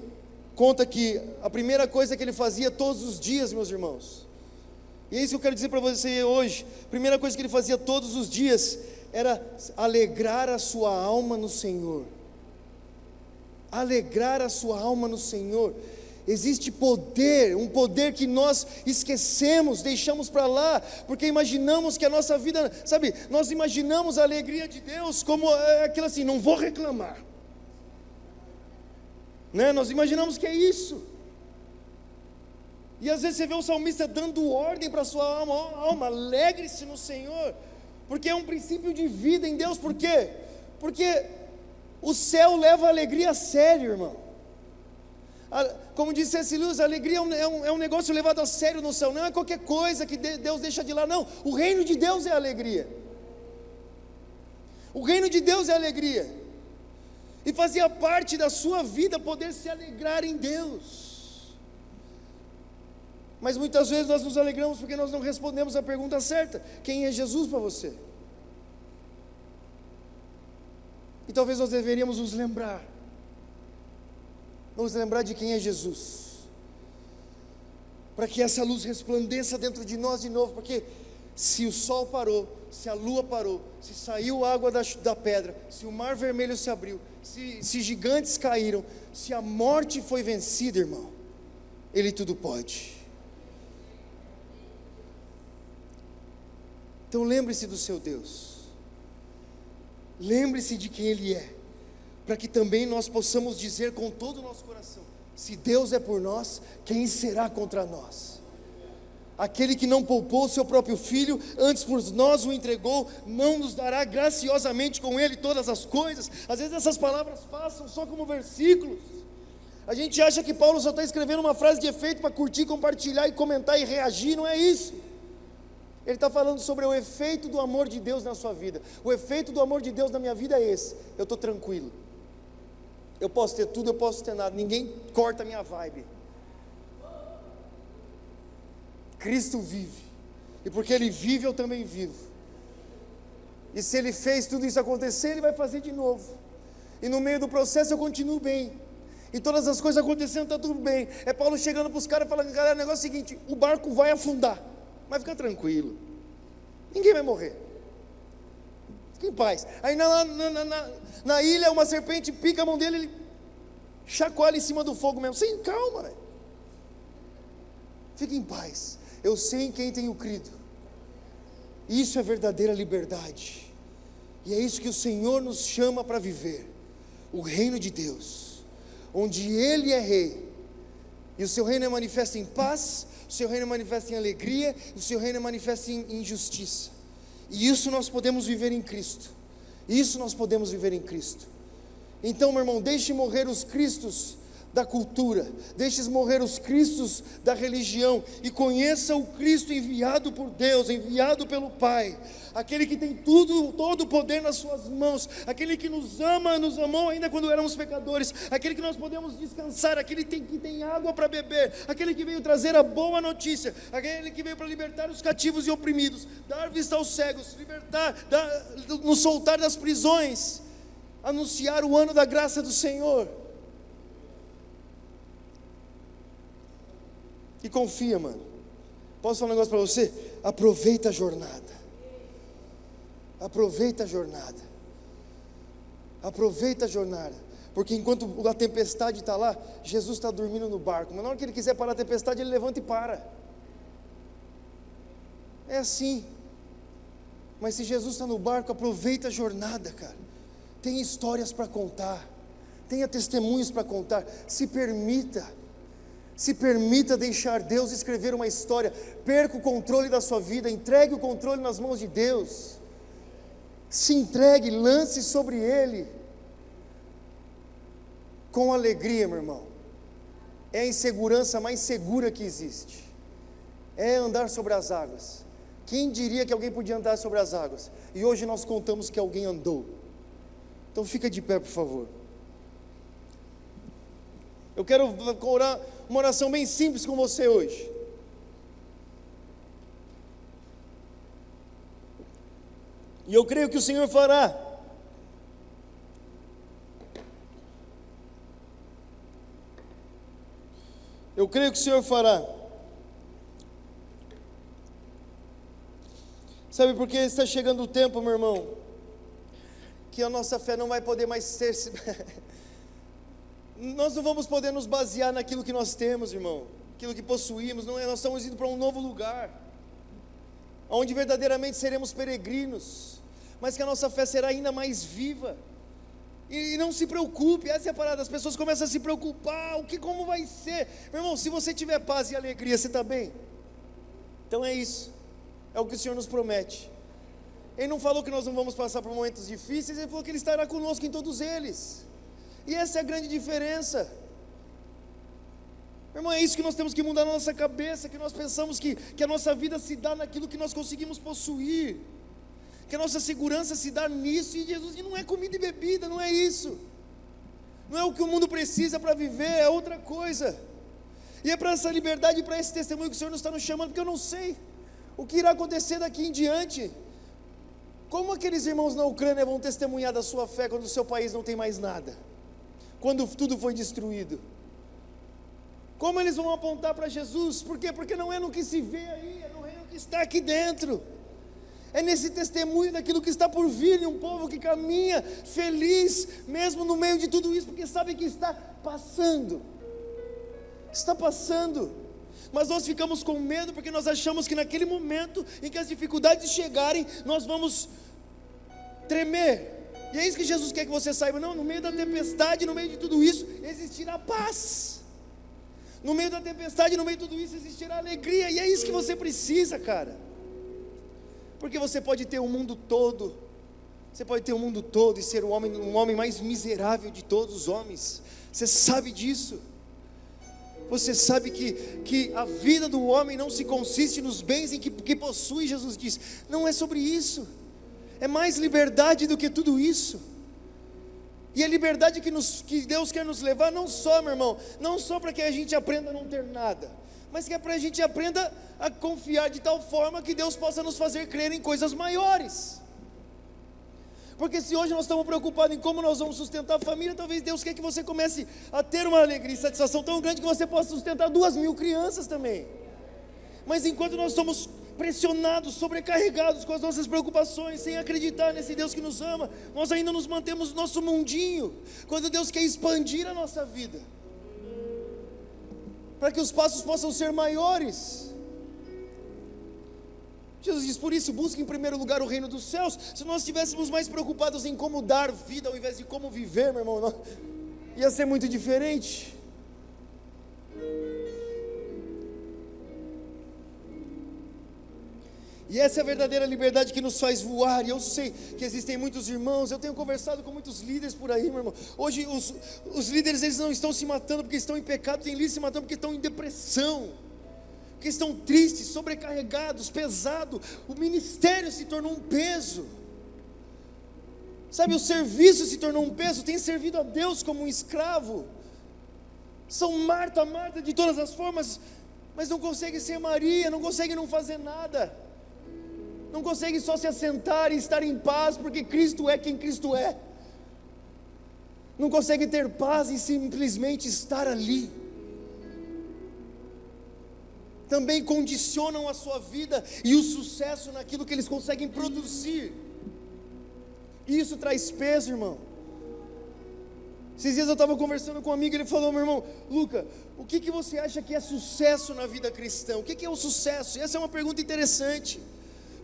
conta que a primeira coisa que ele fazia todos os dias, meus irmãos, e é isso que eu quero dizer para você hoje, a primeira coisa que ele fazia todos os dias, era alegrar a sua alma no Senhor. Alegrar a sua alma no Senhor. Existe poder, um poder que nós esquecemos, deixamos para lá, porque imaginamos que a nossa vida, sabe, nós imaginamos a alegria de Deus como aquilo assim, não vou reclamar, né? Nós imaginamos que é isso, e às vezes você vê o salmista dando ordem para a sua alma, alma, alegre-se no Senhor, porque é um princípio de vida em Deus. Por quê? Porque o céu leva a alegria a sério, irmão. Como disse C.S. Lewis, a alegria é um negócio levado a sério no céu, não é qualquer coisa que Deus deixa de lá, não. O reino de Deus é alegria. O reino de Deus é alegria. E fazia parte da sua vida poder se alegrar em Deus. Mas muitas vezes nós nos alegramos porque nós não respondemos a pergunta certa: quem é Jesus para você? E talvez nós deveríamos nos lembrar Vamos lembrar de quem é Jesus, para que essa luz resplandeça dentro de nós de novo, porque se o sol parou, se a lua parou, se saiu água da pedra, se o mar vermelho se abriu, se gigantes caíram, se a morte foi vencida, irmão, Ele tudo pode. Então lembre-se do seu Deus, lembre-se de quem Ele é, para que também nós possamos dizer com todo o nosso coração: se Deus é por nós, quem será contra nós? Aquele que não poupou o seu próprio filho, antes por nós o entregou, não nos dará graciosamente com ele todas as coisas? Às vezes essas palavras passam só como versículos. A gente acha que Paulo só está escrevendo uma frase de efeito para curtir, compartilhar e comentar e reagir. Não é isso. Ele está falando sobre o efeito do amor de Deus na sua vida. O efeito do amor de Deus na minha vida é esse: eu estou tranquilo, eu posso ter tudo, eu posso ter nada, ninguém corta a minha vibe. Cristo vive, e porque Ele vive, eu também vivo. E se Ele fez tudo isso acontecer, Ele vai fazer de novo. E no meio do processo eu continuo bem, e todas as coisas acontecendo, está tudo bem. É Paulo chegando para os caras e falando: galera, o negócio é o seguinte, o barco vai afundar, mas fica tranquilo, ninguém vai morrer, fica em paz. Aí na ilha uma serpente pica a mão dele, ele chacoalha em cima do fogo mesmo. Sem calma, velho. Fique em paz, eu sei em quem tenho crido. Isso é verdadeira liberdade, e é isso que o Senhor nos chama para viver: o reino de Deus, onde Ele é rei, e o seu reino é manifesto em paz, o seu reino é manifesto em alegria, e o seu reino é manifesto em justiça. E isso nós podemos viver em Cristo. Isso nós podemos viver em Cristo. Então, meu irmão, deixe morrer os cristos da cultura, deixe morrer os cristos da religião, e conheça o Cristo enviado por Deus, enviado pelo Pai, aquele que tem tudo, todo o poder nas suas mãos, aquele que nos ama, nos amou ainda quando éramos pecadores, aquele que nós podemos descansar, aquele que tem água para beber, aquele que veio trazer a boa notícia, aquele que veio para libertar os cativos e oprimidos, dar vista aos cegos, libertar, nos soltar das prisões, anunciar o ano da graça do Senhor. E confia, mano. Posso falar um negócio para você? Aproveita a jornada. Aproveita a jornada. Aproveita a jornada. Porque enquanto a tempestade está lá, Jesus está dormindo no barco. Mas na hora que Ele quiser parar a tempestade, Ele levanta e para. É assim. Mas se Jesus está no barco, aproveita a jornada, cara. Tem histórias para contar. Tenha testemunhos para contar. Se permita deixar Deus escrever uma história. Perca o controle da sua vida, entregue o controle nas mãos de Deus. Se entregue, lance sobre Ele com alegria, meu irmão. É a insegurança mais segura que existe, é andar sobre as águas. Quem diria que alguém podia andar sobre as águas? E hoje nós contamos que alguém andou. Então fica de pé, por favor. Eu quero orar uma oração bem simples com você hoje. E eu creio que o Senhor fará. Eu creio que o Senhor fará. Sabe por que está chegando o tempo, meu irmão, que a nossa fé não vai poder mais ser... Nós não vamos poder nos basear naquilo que nós temos, irmão, aquilo que possuímos. Não é, nós estamos indo para um novo lugar, onde verdadeiramente seremos peregrinos, mas que a nossa fé será ainda mais viva. E não se preocupe, essa é a parada. As pessoas começam a se preocupar, como vai ser? Meu irmão, se você tiver paz e alegria, você está bem? Então é isso, é o que o Senhor nos promete. Ele não falou que nós não vamos passar por momentos difíceis, Ele falou que Ele estará conosco em todos eles. E essa é a grande diferença. Meu irmão, é isso que nós temos que mudar na nossa cabeça, que nós pensamos que a nossa vida se dá naquilo que nós conseguimos possuir, que a nossa segurança se dá nisso, e Jesus, e não é comida e bebida, não é isso, não é o que o mundo precisa para viver, é outra coisa. E é para essa liberdade, para esse testemunho que o Senhor nos está nos chamando, porque eu não sei o que irá acontecer daqui em diante. Como aqueles irmãos na Ucrânia vão testemunhar da sua fé quando o seu país não tem mais nada? Quando tudo foi destruído? Como eles vão apontar para Jesus? Por quê? Porque não é no que se vê aí, é no reino que está aqui dentro. É nesse testemunho daquilo que está por vir, de um povo que caminha feliz, mesmo no meio de tudo isso, porque sabe que está passando. Está passando. Mas nós ficamos com medo, porque nós achamos que naquele momento em que as dificuldades chegarem, nós vamos tremer. E é isso que Jesus quer que você saiba. Não, no meio da tempestade, no meio de tudo isso, existirá paz. No meio da tempestade, no meio de tudo isso, existirá alegria. E é isso que você precisa, cara. Porque você pode ter o mundo todo, você pode ter o mundo todo e ser um homem mais miserável de todos os homens. Você sabe disso. Você sabe que a vida do homem não se consiste nos bens em que possui. Jesus diz, não é sobre isso. É mais liberdade do que tudo isso. E a liberdade que Deus quer nos levar, não só, meu irmão, não só para que a gente aprenda a não ter nada, mas que é para a gente aprenda a confiar de tal forma que Deus possa nos fazer crer em coisas maiores. Porque se hoje nós estamos preocupados em como nós vamos sustentar a família, talvez Deus quer que você comece a ter uma alegria e satisfação tão grande que você possa sustentar 2.000 crianças também. Mas enquanto nós somos pressionados, sobrecarregados com as nossas preocupações, sem acreditar nesse Deus que nos ama, nós ainda nos mantemos no nosso mundinho, quando Deus quer expandir a nossa vida, para que os passos possam ser maiores. Jesus diz, por isso, busque em primeiro lugar o reino dos céus. Se nós estivéssemos mais preocupados em como dar vida, ao invés de como viver, meu irmão, ia ser muito diferente. E essa é a verdadeira liberdade que nos faz voar. E eu sei que existem muitos irmãos, eu tenho conversado com muitos líderes por aí, meu irmão. Hoje os líderes, eles não estão se matando porque estão em pecado, tem líderes se matando porque estão em depressão, porque estão tristes, sobrecarregados, pesados. O ministério se tornou um peso, sabe, o serviço se tornou um peso. Tem servido a Deus como um escravo, são Marta de todas as formas, mas não consegue ser Maria, não consegue não fazer nada, não consegue só se assentar e estar em paz, porque Cristo é quem Cristo é, não consegue ter paz e simplesmente estar ali. Também condicionam a sua vida e o sucesso naquilo que eles conseguem produzir. Isso traz peso, irmão. Esses dias eu estava conversando com um amigo, ele falou, meu irmão, Luca, o que você acha que é sucesso na vida cristã? O que é o sucesso? E essa é uma pergunta interessante,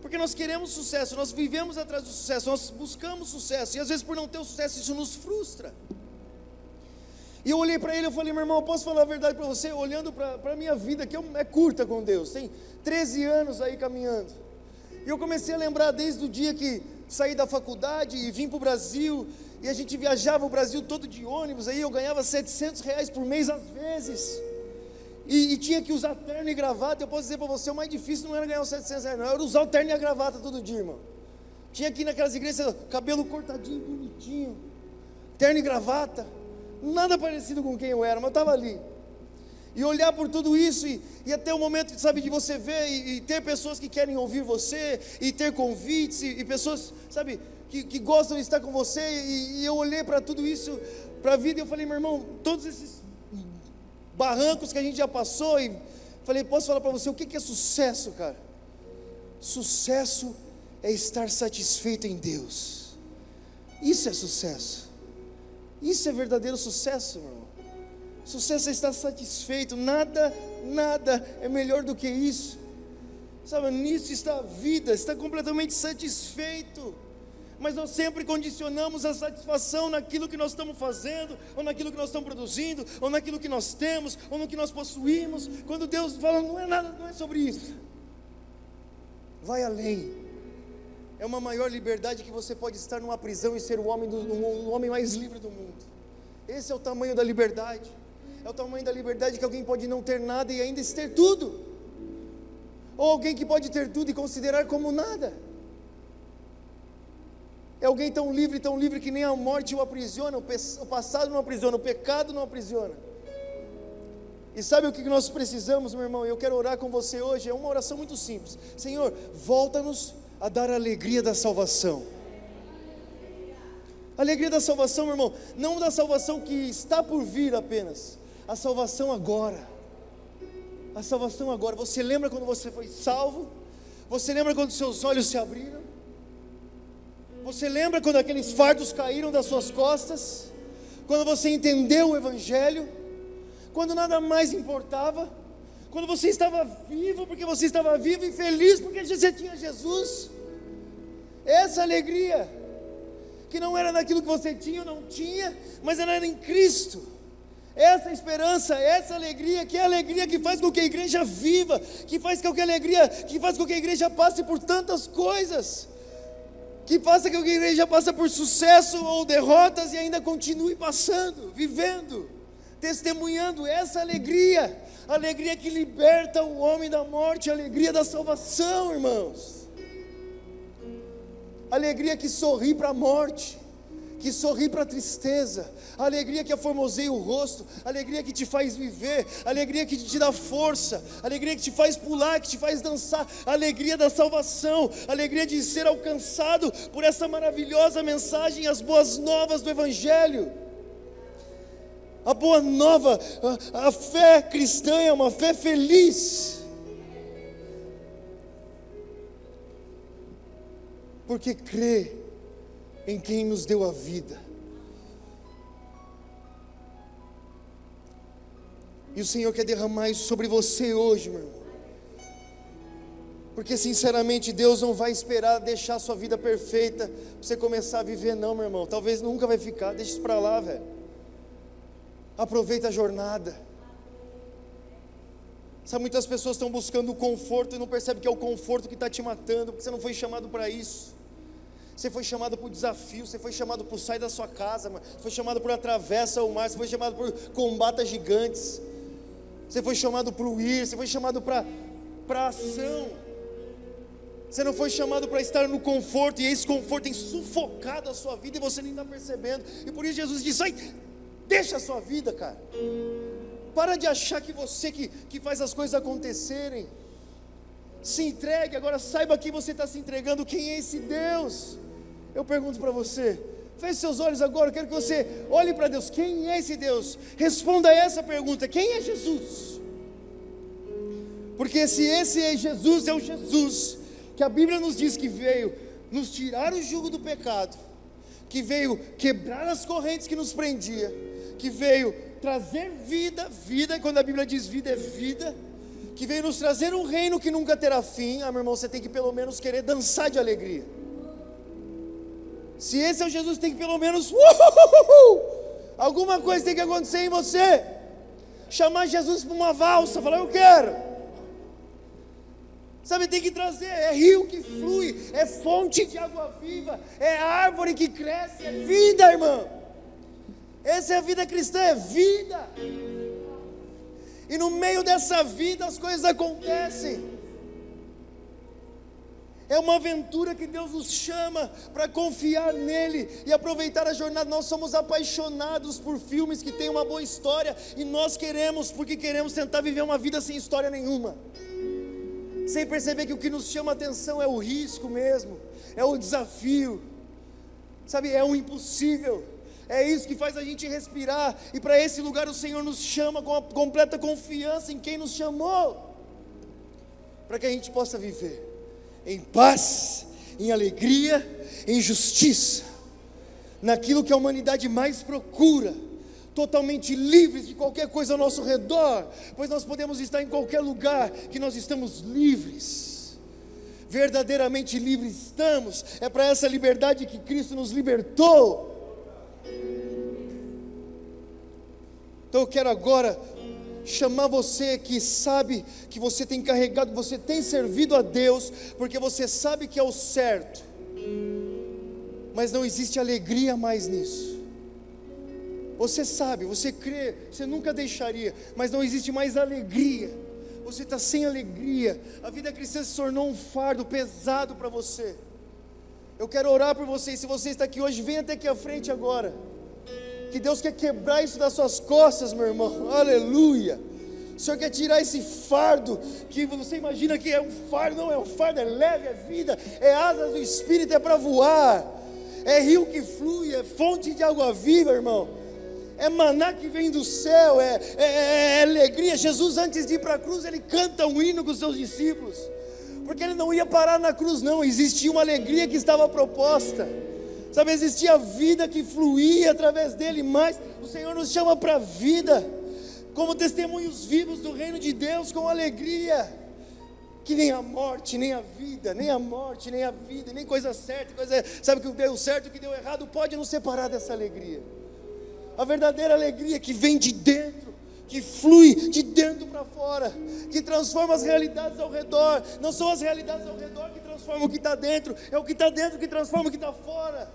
porque nós queremos sucesso, nós vivemos atrás do sucesso, nós buscamos sucesso, e às vezes por não ter o sucesso isso nos frustra. E eu olhei para ele, eu falei, meu irmão, eu posso falar a verdade para você, olhando para a minha vida, que é curta com Deus, tem 13 anos aí caminhando, e eu comecei a lembrar desde o dia que saí da faculdade e vim para o Brasil, e a gente viajava o Brasil todo de ônibus, aí eu ganhava R$700 por mês às vezes, e tinha que usar terno e gravata. Eu posso dizer para você, o mais difícil não era ganhar os R$700, não, era usar o terno e a gravata todo dia, irmão. Tinha que ir naquelas igrejas, cabelo cortadinho, bonitinho, terno e gravata, nada parecido com quem eu era, mas eu estava ali, e olhar por tudo isso, e até o momento, sabe, de você ver, e ter pessoas que querem ouvir você, e ter convites, e pessoas, sabe, que gostam de estar com você, e eu olhei para tudo isso, para a vida, e eu falei, meu irmão, todos esses barrancos que a gente já passou, e falei, posso falar para você, o que é sucesso, cara? Sucesso é estar satisfeito em Deus, isso é sucesso, isso é verdadeiro sucesso, meu irmão. Sucesso é estar satisfeito, nada é melhor do que isso, sabe, nisso está a vida, está completamente satisfeito. Mas nós sempre condicionamos a satisfação naquilo que nós estamos fazendo, ou naquilo que nós estamos produzindo, ou naquilo que nós temos, ou no que nós possuímos, quando Deus fala, não é nada, não é sobre isso, vai além. É uma maior liberdade que você pode estar numa prisão e ser o homem mais livre do mundo. Esse é o tamanho da liberdade. É o tamanho da liberdade que alguém pode não ter nada e ainda ter tudo, ou alguém que pode ter tudo e considerar como nada. É alguém tão livre que nem a morte o aprisiona, o passado não aprisiona, o pecado não aprisiona. E sabe o que nós precisamos, meu irmão? Eu quero orar com você hoje, é uma oração muito simples. Senhor, volta-nos a dar a alegria da salvação. A alegria da salvação, meu irmão, não da salvação que está por vir apenas, a salvação agora. a salvação agora. Você lembra quando você foi salvo? Você lembra quando seus olhos se abriram? Você lembra quando aqueles fardos caíram das suas costas? Quando você entendeu o Evangelho? Quando nada mais importava? Quando você estava vivo porque você estava vivo e feliz porque você tinha Jesus? Essa alegria, que não era daquilo que você tinha ou não tinha, mas era em Cristo. Essa esperança, essa alegria, que é a alegria que faz com que a igreja viva, que faz com que a igreja passe por tantas coisas, que faça com que a igreja passe por sucesso ou derrotas e ainda continue passando, vivendo, testemunhando essa alegria, a alegria que liberta o homem da morte, a alegria da salvação, irmãos. Alegria que sorri para a morte, que sorri para a tristeza, alegria que aformoseia o rosto, alegria que te faz viver, alegria que te dá força, alegria que te faz pular, que te faz dançar, alegria da salvação, alegria de ser alcançado por essa maravilhosa mensagem, as boas novas do Evangelho. A boa nova, a fé cristã é uma fé feliz, porque crê em quem nos deu a vida. E o Senhor quer derramar isso sobre você hoje, meu irmão. Porque sinceramente Deus não vai esperar deixar a sua vida perfeita para você começar a viver, não, meu irmão. Talvez nunca vai ficar, deixa isso para lá, velho. Aproveita a jornada. Sabe, muitas pessoas estão buscando o conforto e não percebem que é o conforto que está te matando, porque você não foi chamado para isso. Você foi chamado para o desafio, você foi chamado para sair da sua casa, foi chamado para atravessar o mar, você foi chamado para combata gigantes, você foi chamado para o ir, você foi chamado para ação. Você não foi chamado para estar no conforto, e esse conforto tem sufocado a sua vida e você nem está percebendo. E por isso Jesus diz: sai, deixa a sua vida, cara. Para de achar que você que faz as coisas acontecerem. Se entregue, agora saiba que você está se entregando. Quem é esse Deus? Eu pergunto para você, feche seus olhos agora, eu quero que você olhe para Deus. Quem é esse Deus? Responda a essa pergunta: quem é Jesus? Porque se esse é o Jesus que a Bíblia nos diz que veio nos tirar o jugo do pecado, que veio quebrar as correntes que nos prendia, que veio trazer vida, quando a Bíblia diz vida é vida, que veio nos trazer um reino que nunca terá fim. Meu irmão, você tem que pelo menos querer dançar de alegria. Se esse é o Jesus, tem que pelo menos alguma coisa tem que acontecer em você. Chamar Jesus para uma valsa, falar: eu quero. Sabe, tem que trazer, é rio que flui, é fonte de água viva, é árvore que cresce, é vida, irmão. Essa é a vida cristã, é vida. E no meio dessa vida as coisas acontecem. É uma aventura que Deus nos chama para confiar nele e aproveitar a jornada. Nós somos apaixonados por filmes que têm uma boa história, e nós queremos, porque queremos tentar viver uma vida sem história nenhuma, sem perceber que o que nos chama a atenção é o risco mesmo, é o desafio, sabe, é o impossível. É isso que faz a gente respirar, e para esse lugar o Senhor nos chama com a completa confiança em quem nos chamou, para que a gente possa viver em paz, em alegria, em justiça, naquilo que a humanidade mais procura, totalmente livres de qualquer coisa ao nosso redor, pois nós podemos estar em qualquer lugar que nós estamos livres, verdadeiramente livres estamos. É para essa liberdade que Cristo nos libertou. Então eu quero agora chamar você que sabe que você tem carregado, você tem servido a Deus, porque você sabe que é o certo, mas não existe alegria mais nisso. Você sabe, você crê, você nunca deixaria, mas não existe mais alegria. Você está sem alegria, a vida cristã se tornou um fardo pesado para você. Eu quero orar por você, e se você está aqui hoje, venha até aqui à frente agora, que Deus quer quebrar isso das suas costas, meu irmão, aleluia. O Senhor quer tirar esse fardo, que você imagina que é um fardo, não é um fardo, é leve, é vida, é asas do Espírito, é para voar, é rio que flui, é fonte de água viva, irmão. é maná que vem do céu, é alegria. Jesus, antes de ir para a cruz, ele canta um hino com os seus discípulos, porque ele não ia parar na cruz, não. Existia uma alegria que estava proposta, sabe, existia vida que fluía através dele. Mas o Senhor nos chama para a vida, como testemunhos vivos do reino de Deus, com alegria, que nem a morte, nem a vida, nem a morte, nem a vida, nem coisa certa, sabe, que deu certo e o que deu errado pode nos separar dessa alegria. A verdadeira alegria que vem de dentro, que flui de dentro para fora, que transforma as realidades ao redor. Não são as realidades ao redor que transformam o que está dentro, é o que está dentro que transforma o que está fora.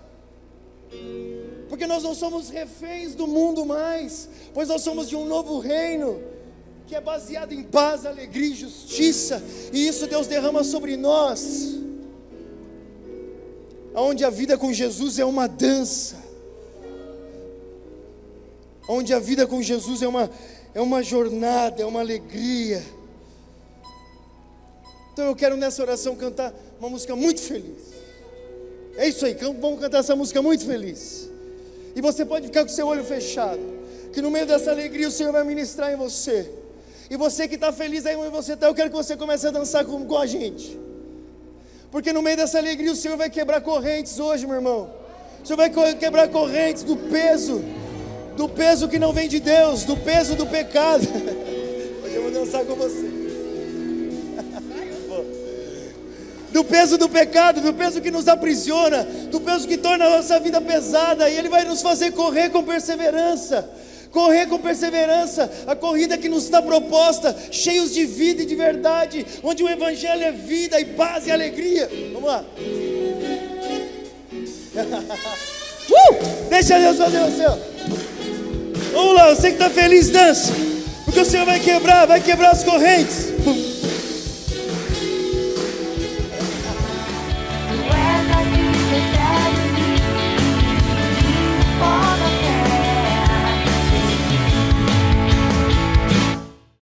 Porque nós não somos reféns do mundo mais, pois nós somos de um novo reino, que é baseado em paz, alegria e justiça, e isso Deus derrama sobre nós, onde a vida com Jesus é uma dança, onde a vida com Jesus é uma jornada, é uma alegria. Então eu quero nessa oração cantar uma música muito feliz. É isso aí, vamos cantar essa música muito feliz. E você pode ficar com seu olho fechado, que no meio dessa alegria o Senhor vai ministrar em você. E você que está feliz aí onde você está, eu quero que você comece a dançar com a gente, porque no meio dessa alegria o Senhor vai quebrar correntes hoje, meu irmão. O Senhor vai quebrar correntes do peso que não vem de Deus, do peso do pecado. Hoje eu vou dançar com você. Do peso do pecado, do peso que nos aprisiona, do peso que torna a nossa vida pesada, e Ele vai nos fazer correr com perseverança, a corrida que nos está proposta, cheios de vida e de verdade, onde o Evangelho é vida e paz e alegria. Vamos lá. Deixa Deus fazer o seu. Vamos lá, você que está feliz, dança, porque o Senhor vai quebrar as correntes.